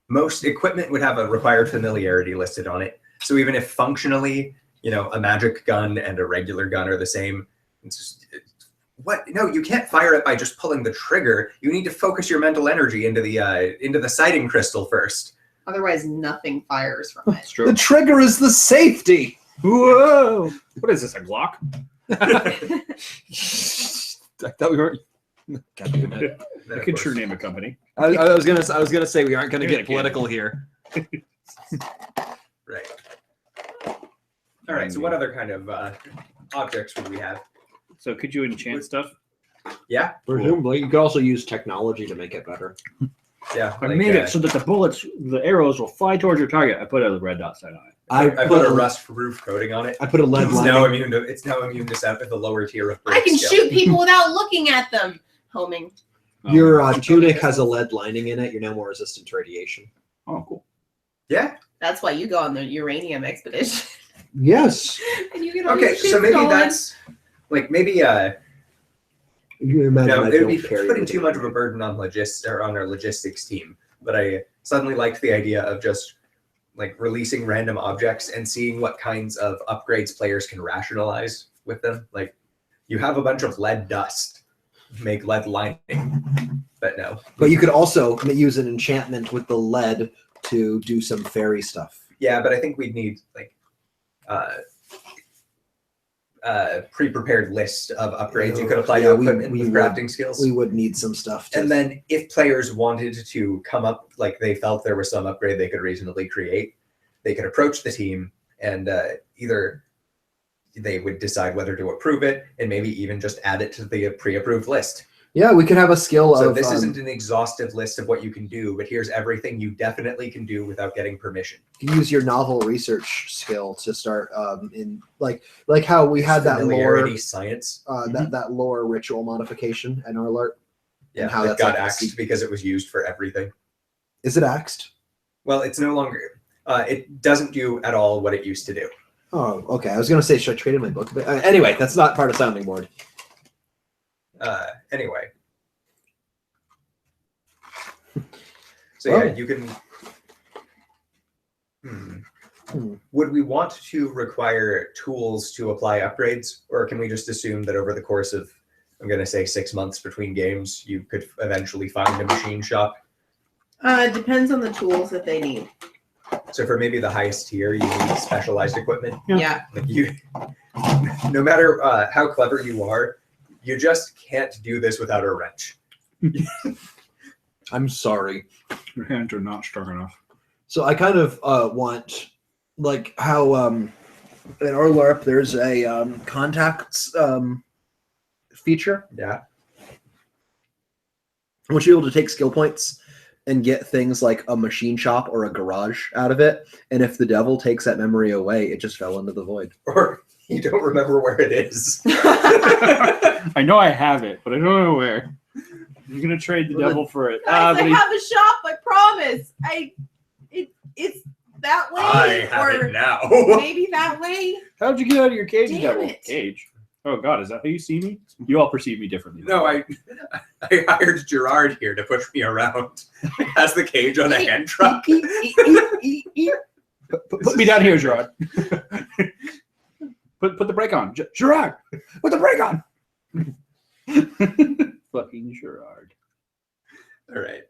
most equipment would have a required familiarity listed on it. So even if functionally, a magic gun and a regular gun are the same, what? No, you can't fire it by just pulling the trigger. You need to focus your mental energy into the sighting crystal first. Otherwise, nothing fires from it. It's The true. trigger is the safety. Whoa! What is this? A Glock? I thought we weren't. You Then, of could course, sure name a company. I was gonna say we aren't gonna Yeah, get political here. Right. All right. So what other kind of objects would we have? So could you enchant stuff? Yeah. Presumably, you could also use technology to make it better. Yeah. I like, made it so that the arrows will fly towards your target. I put a red dot sign on it. I put a rust roof coating on it. I put a lead It's lining. now immune to. It's now immune to the lower tier of. I can skill. shoot people without looking at them. Homing. Your Oh, tunic has a lead lining in it. You're now more resistant to radiation. oh, cool. Yeah. That's why you go on the uranium expedition. Yes. And you get all Okay. your shit So maybe stolen. that's like maybe You can imagine no, I it would don't be carry putting it. too much of a burden on on our logistics team. But I suddenly liked the idea of just like releasing random objects and seeing what kinds of upgrades players can rationalize with them. Like you have a bunch of lead dust, make lead lining, but no. But you could also use an enchantment with the lead to do some fairy stuff. Yeah, but I think we'd need like pre-prepared list of upgrades you could apply to equipment with crafting skills. We would need some stuff. And then if players wanted to come up, like they felt there was some upgrade they could reasonably create, they could approach the team and either they would decide whether to approve it and maybe even just add it to the pre-approved list. Yeah, we could have a skill So of... this isn't an exhaustive list of what you can do, but here's everything you definitely can do without getting permission. You use your novel research skill to start in like how we had that Familiarity lore science. that lore ritual modification in our alert. Yeah, and how it that's got like a axed because it was used for everything. Is it axed? Well, it's no longer. It doesn't do at all what it used to do. Oh, okay. I was gonna say, should I trade in my book? But anyway, that's not part of sounding board. Anyway. So Well. yeah, you can. Would we want to require tools to apply upgrades, or can we just assume that over the course of, I'm going to say 6 months between games, you could eventually find a machine shop? Depends on the tools that they need. So for maybe the highest tier, you need specialized equipment. Yeah. Like you, no matter how clever you are, you just can't do this without a wrench. I'm sorry. Your hands are not strong enough. So I kind of want, like how in our LARP there's a contacts feature. Yeah. I want you to be able to take skill points and get things like a machine shop or a garage out of it. And if the devil takes that memory away, it just fell into the void. Or you don't remember where it is. I know I have it, but I don't know where. You're gonna trade the devil for it. Guys, But I have a shop. I promise. It's that way, I have or it now. maybe that way. how'd you get out of your cage, Damn devil? it. Cage. Oh God, is that how you see me? You all perceive me differently. No, I hired Gerard here to push me around. Has the cage on a hand truck. Put me down here, Gerard. put the brake on, Gerard. Put the brake on. Fucking Gerard. All right.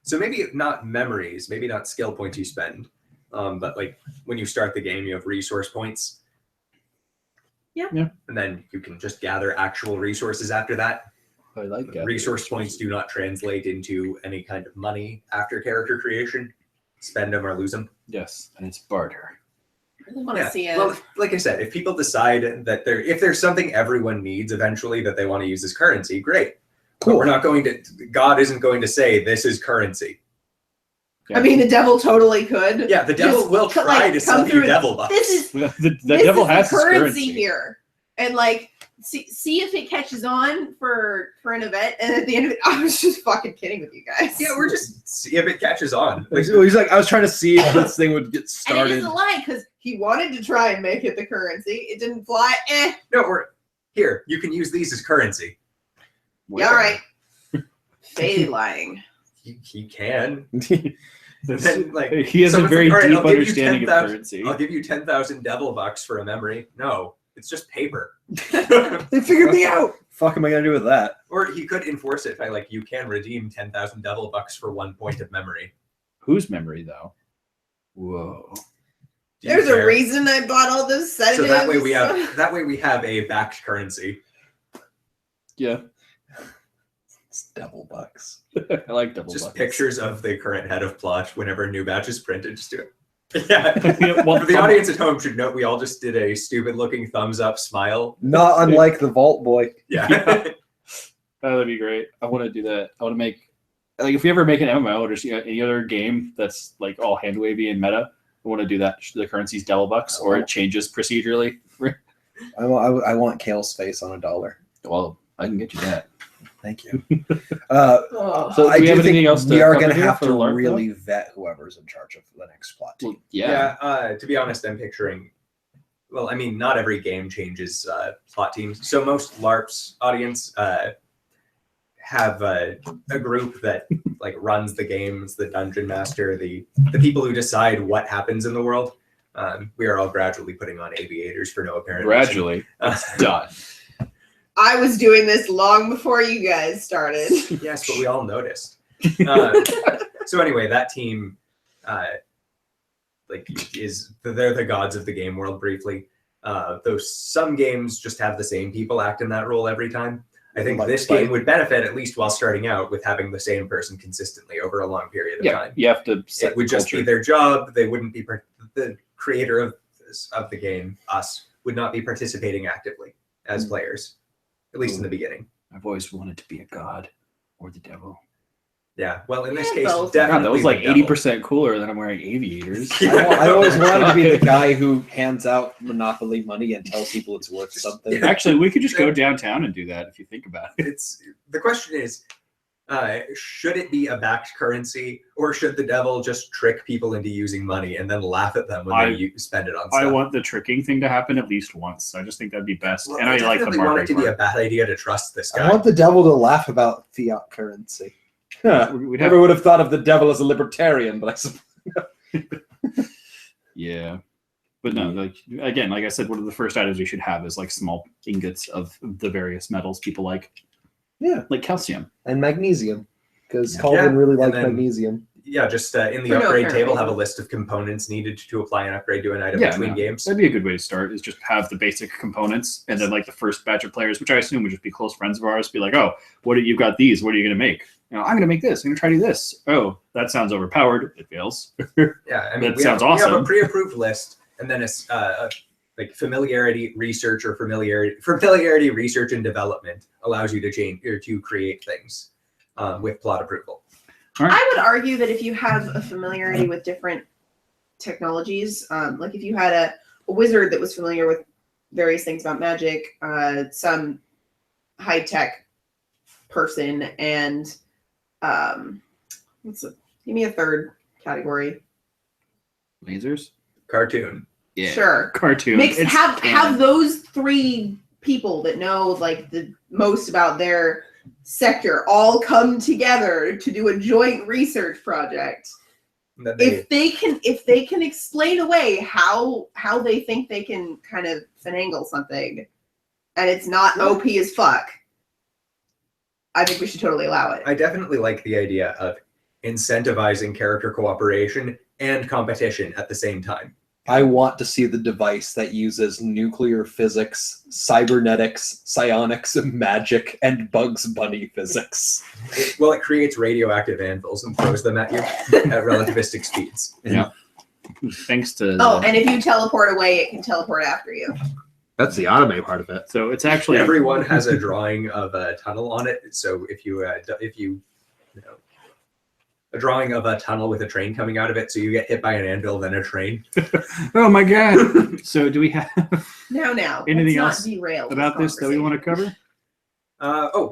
So maybe not memories, maybe not skill points you spend, but like when you start the game, you have resource points. Yeah. And then you can just gather actual resources after that. I like that. Resource points do not translate into any kind of money after character creation. Spend them or lose them. Yes, and it's barter. I really want to see it. Well, like I said, if people decide that if there's something everyone needs eventually that they want to use as currency, great. Cool. But we're not going to. God isn't going to say this is currency. I mean, the devil totally could. Yeah, the devil Just will try like, to come sell you through devil bucks. This is The this devil is has the his currency here, and like see if it catches on for an event. And at the end of it, I was just fucking kidding with you guys. Yeah, we're just see if it catches on. He's like, I was trying to see if this thing would get And it started. is a lie because he wanted to try and make it the currency. It didn't fly. No, we're here. You can use these as currency. Yeah, all right. Fade lying. He can. This- Then, like, he has so a it's very like, all right, deep I'll give you understanding of 10,000 currency. I'll give you 10,000 devil bucks for a memory. No, it's just paper. They figured me out. Fuck am I gonna do with that? Or he could enforce it by like you can redeem 10,000 devil bucks for 1 point of memory. Whose memory, though? Whoa. Do you There's a care? reason I bought all those sedatives. So that way we have a backed currency. Yeah, It's devil bucks. I like double Just buckets. pictures of the current head of plot whenever a new batch is printed. Just do it. Yeah. Yeah, well, For the audience at home should note we all just did a stupid looking thumbs up smile. Not unlike the Vault Boy. Yeah. That'd be great. I want to do that. I want to make, like, if we ever make an MMO or just any other game that's like all hand wavy and meta, I want to do that. The currency's devil bucks, or it changes procedurally. I want Kale's face on $1. Well, I can get you that. Thank you. Oh. So, I do we do have anything think else to we are cover going to here have for to LARP, really vet whoever's in charge of the next plot though? team. Well, yeah. To be honest, I'm picturing. Well, I mean, not every game changes plot teams. So most LARPs audience have a group that like runs the games, the dungeon master, the people who decide what happens in the world. We are all gradually putting on aviators for no apparent reason. Gradually, it's done. I was doing this long before you guys started. Yes, but we all noticed. So anyway, that team, they're the gods of the game world. Briefly, though some games just have the same people act in that role every time. I think this game would benefit, at least while starting out, with having the same person consistently over a long period of time. You have to set It would just be their job. They wouldn't be the creator of the game. Us would not be participating actively as players, at least in the beginning. I've always wanted to be a god or the devil. Yeah, well, in this Yeah, case, both. definitely God, that was like the devil. 80% cooler than I'm wearing aviators. I always wanted to be the guy who hands out Monopoly money and tells people it's worth something. Actually, we could just go downtown and do that if you think about it. It's the question is, should it be a backed currency, or should the devil just trick people into using money and then laugh at them when they spend it on stuff? I want the tricking thing to happen at least once. I just think that'd be best. Well, and I like the definitely want it marketing to be a part. bad idea to trust this guy. I want the devil to laugh about fiat currency. Huh. We'd have- Never would have thought of the devil as a libertarian, but I suppose. Yeah. But no, like again, like I said, one of the first items we should have is like small ingots of the various metals people like. Yeah. Like calcium. And magnesium, because Yeah. Calvin really and liked then- magnesium. Yeah, just in the For no upgrade apparent table, reason. have a list of components needed to apply an upgrade to an item Yeah, between no, games. that'd be a good way to start, is just have the basic components, and then like the first batch of players, which I assume would just be close friends of ours, be like, oh, you've got these, what are you going to make? You know, I'm going to make this, I'm going to try to do this. Oh, that sounds overpowered. It fails. Yeah, I mean, That we sounds have, we have awesome. a pre-approved list, and then it's like familiarity research or familiarity research and development allows you to change or to create things with plot approval. I would argue that if you have a familiarity with different technologies, like if you had a wizard that was familiar with various things about magic, some high-tech person, and give me a third category. Lasers? Cartoon. Yeah. Sure. Cartoon. It's Have canon. those three people that know like the most about their sector all come together to do a joint research project. That they, If they can explain away how they think they can kind of finagle something, and it's not OP as fuck, I think we should totally allow it. I definitely like the idea of incentivizing character cooperation and competition at the same time. I want to see the device that uses nuclear physics, cybernetics, psionics, magic, and Bugs Bunny physics. It creates radioactive anvils and throws them at you at relativistic speeds. Yeah. Thanks to Oh, and if you teleport away, it can teleport after you. That's the anime part of it. so it's actually Everyone has a drawing of a tunnel on it. So if you know, a drawing of a tunnel with a train coming out of it, so you get hit by an anvil, then a train. Oh my god. So do we have Now, Anything let's else not derail about this that we want to cover?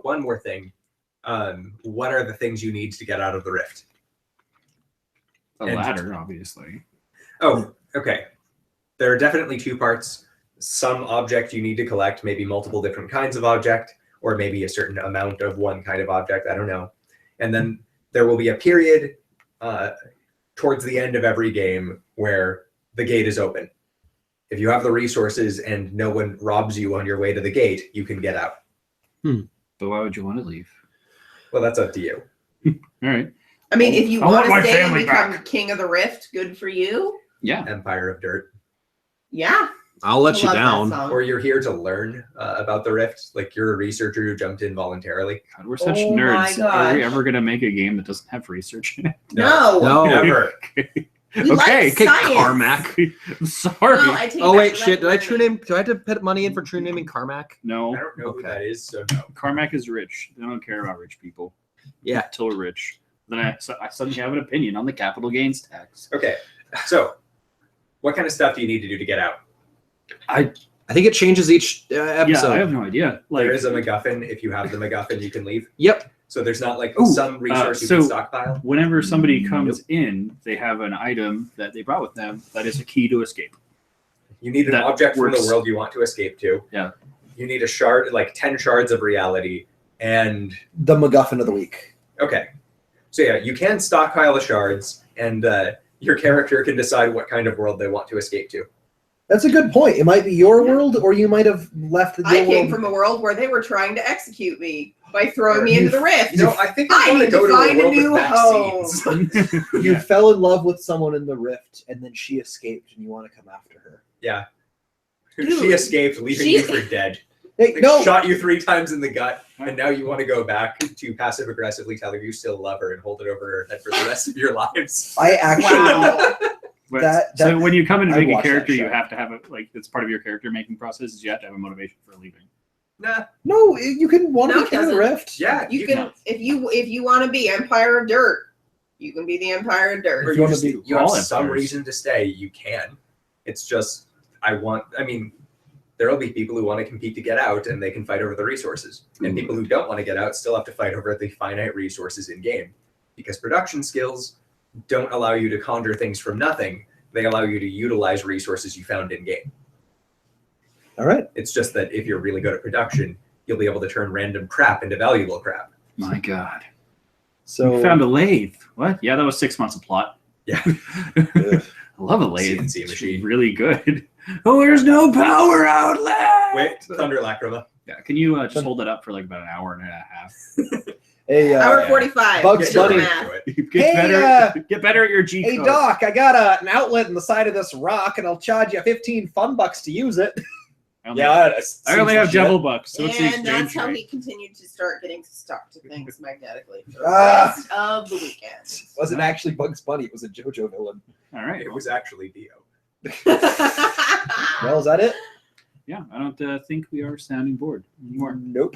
One more thing. What are the things you need to get out of the rift? A And- ladder, obviously. Oh, okay. There are definitely two parts. Some object you need to collect, maybe multiple different kinds of object, or maybe a certain amount of one kind of object. I don't know. And then there will be a period towards the end of every game where the gate is open. If you have the resources and no one robs you on your way to the gate, you can get out. But why would you want to leave? Well, that's up to you. All right. I mean, if you I want want my to stay and family become back. king of the rift, good for you. Yeah. Empire of Dirt. Yeah. I'll let you Love that down. song. Or you're here to learn about the rift. Like you're a researcher who jumped in voluntarily. God, we're such Oh my nerds. Are we gosh. ever gonna make a game that doesn't have research in it? No. No. Never. We Okay, like Okay, science. Carmack. I'm sorry. No, I take Oh back wait, the shit! Did I red true wording. name? Do I have to put money in for true naming Carmack? No. I don't know who Okay. that is, so no. Carmack is rich. They don't care about rich people Yeah. until we're rich. Then I suddenly have an opinion on the capital gains tax. Okay, so what kind of stuff do you need to do to get out? I think it changes each episode. Yeah, I have no idea. Like, There is a MacGuffin. If you have the MacGuffin, you can leave. Yep. So there's not like Ooh, some resource you so- can stockpile. whenever somebody comes in, they have an item that they brought with them that is a key to escape. You need an that object from works. the world you want to escape to. Yeah. You need a shard, like 10 shards of reality. And The MacGuffin of the week. okay. So yeah, you can stockpile the shards, and your character can decide what kind of world they want to escape to. That's a good point. It might be your world, or you might have left the I world. came from a world where they were trying to execute me. by throwing me into the rift. You know, I think I I want need to go to to a find a world new with vaccines. You Yeah. fell in love with someone in the rift, and then she escaped, and you want to come after her. Yeah. Dude, She escaped, leaving she- you for dead. Hey, Like, no, shot you 3 times in the gut, and now you want to go back to passive aggressively tell her you still love her and hold it over her head for the rest of your lives. I actually. Wow. But, That- so when you come in to I make a watched that character, you show. have to have it like it's part of your character making process. Is you have to have a motivation for leaving. Nah. No, you can want No, to it be king of the doesn't. rift. Yeah, You can if you want to be Empire of Dirt, you can be the Empire of Dirt. Or If you, you wanna just, be you have all some empires. reason to stay, you can. It's just I mean, there will be people who want to compete to get out and they can fight over the resources. And people who don't want to get out still have to fight over the finite resources in game. Because production skills don't allow you to conjure things from nothing. They allow you to utilize resources you found in game. All right. It's just that if you're really good at production, you'll be able to turn random crap into valuable crap. My God. So You found a lathe. What? Yeah, that was 6 months of plot. Yeah. I love a lathe. CNC It's machine. really good. Oh, there's no power outlet. Wait, Thunder Lacrima. Yeah, can you just hold it up for like about an hour and a half? hey, Hour yeah. 45. Bugs do the Bunny. math. Get better at your G hey code. Doc, I got an outlet in the side of this rock, and I'll charge you $15 to use it. I only, I I only have devil bucks, so it's the And that's exchange how rate. he continued to start getting stuck to things magnetically for the Ah. rest of the weekend. It wasn't actually Bugs Bunny; it was a JoJo villain. All right. It was actually Dio. Well, is that it? Yeah, I don't think we are sounding bored anymore. Nope.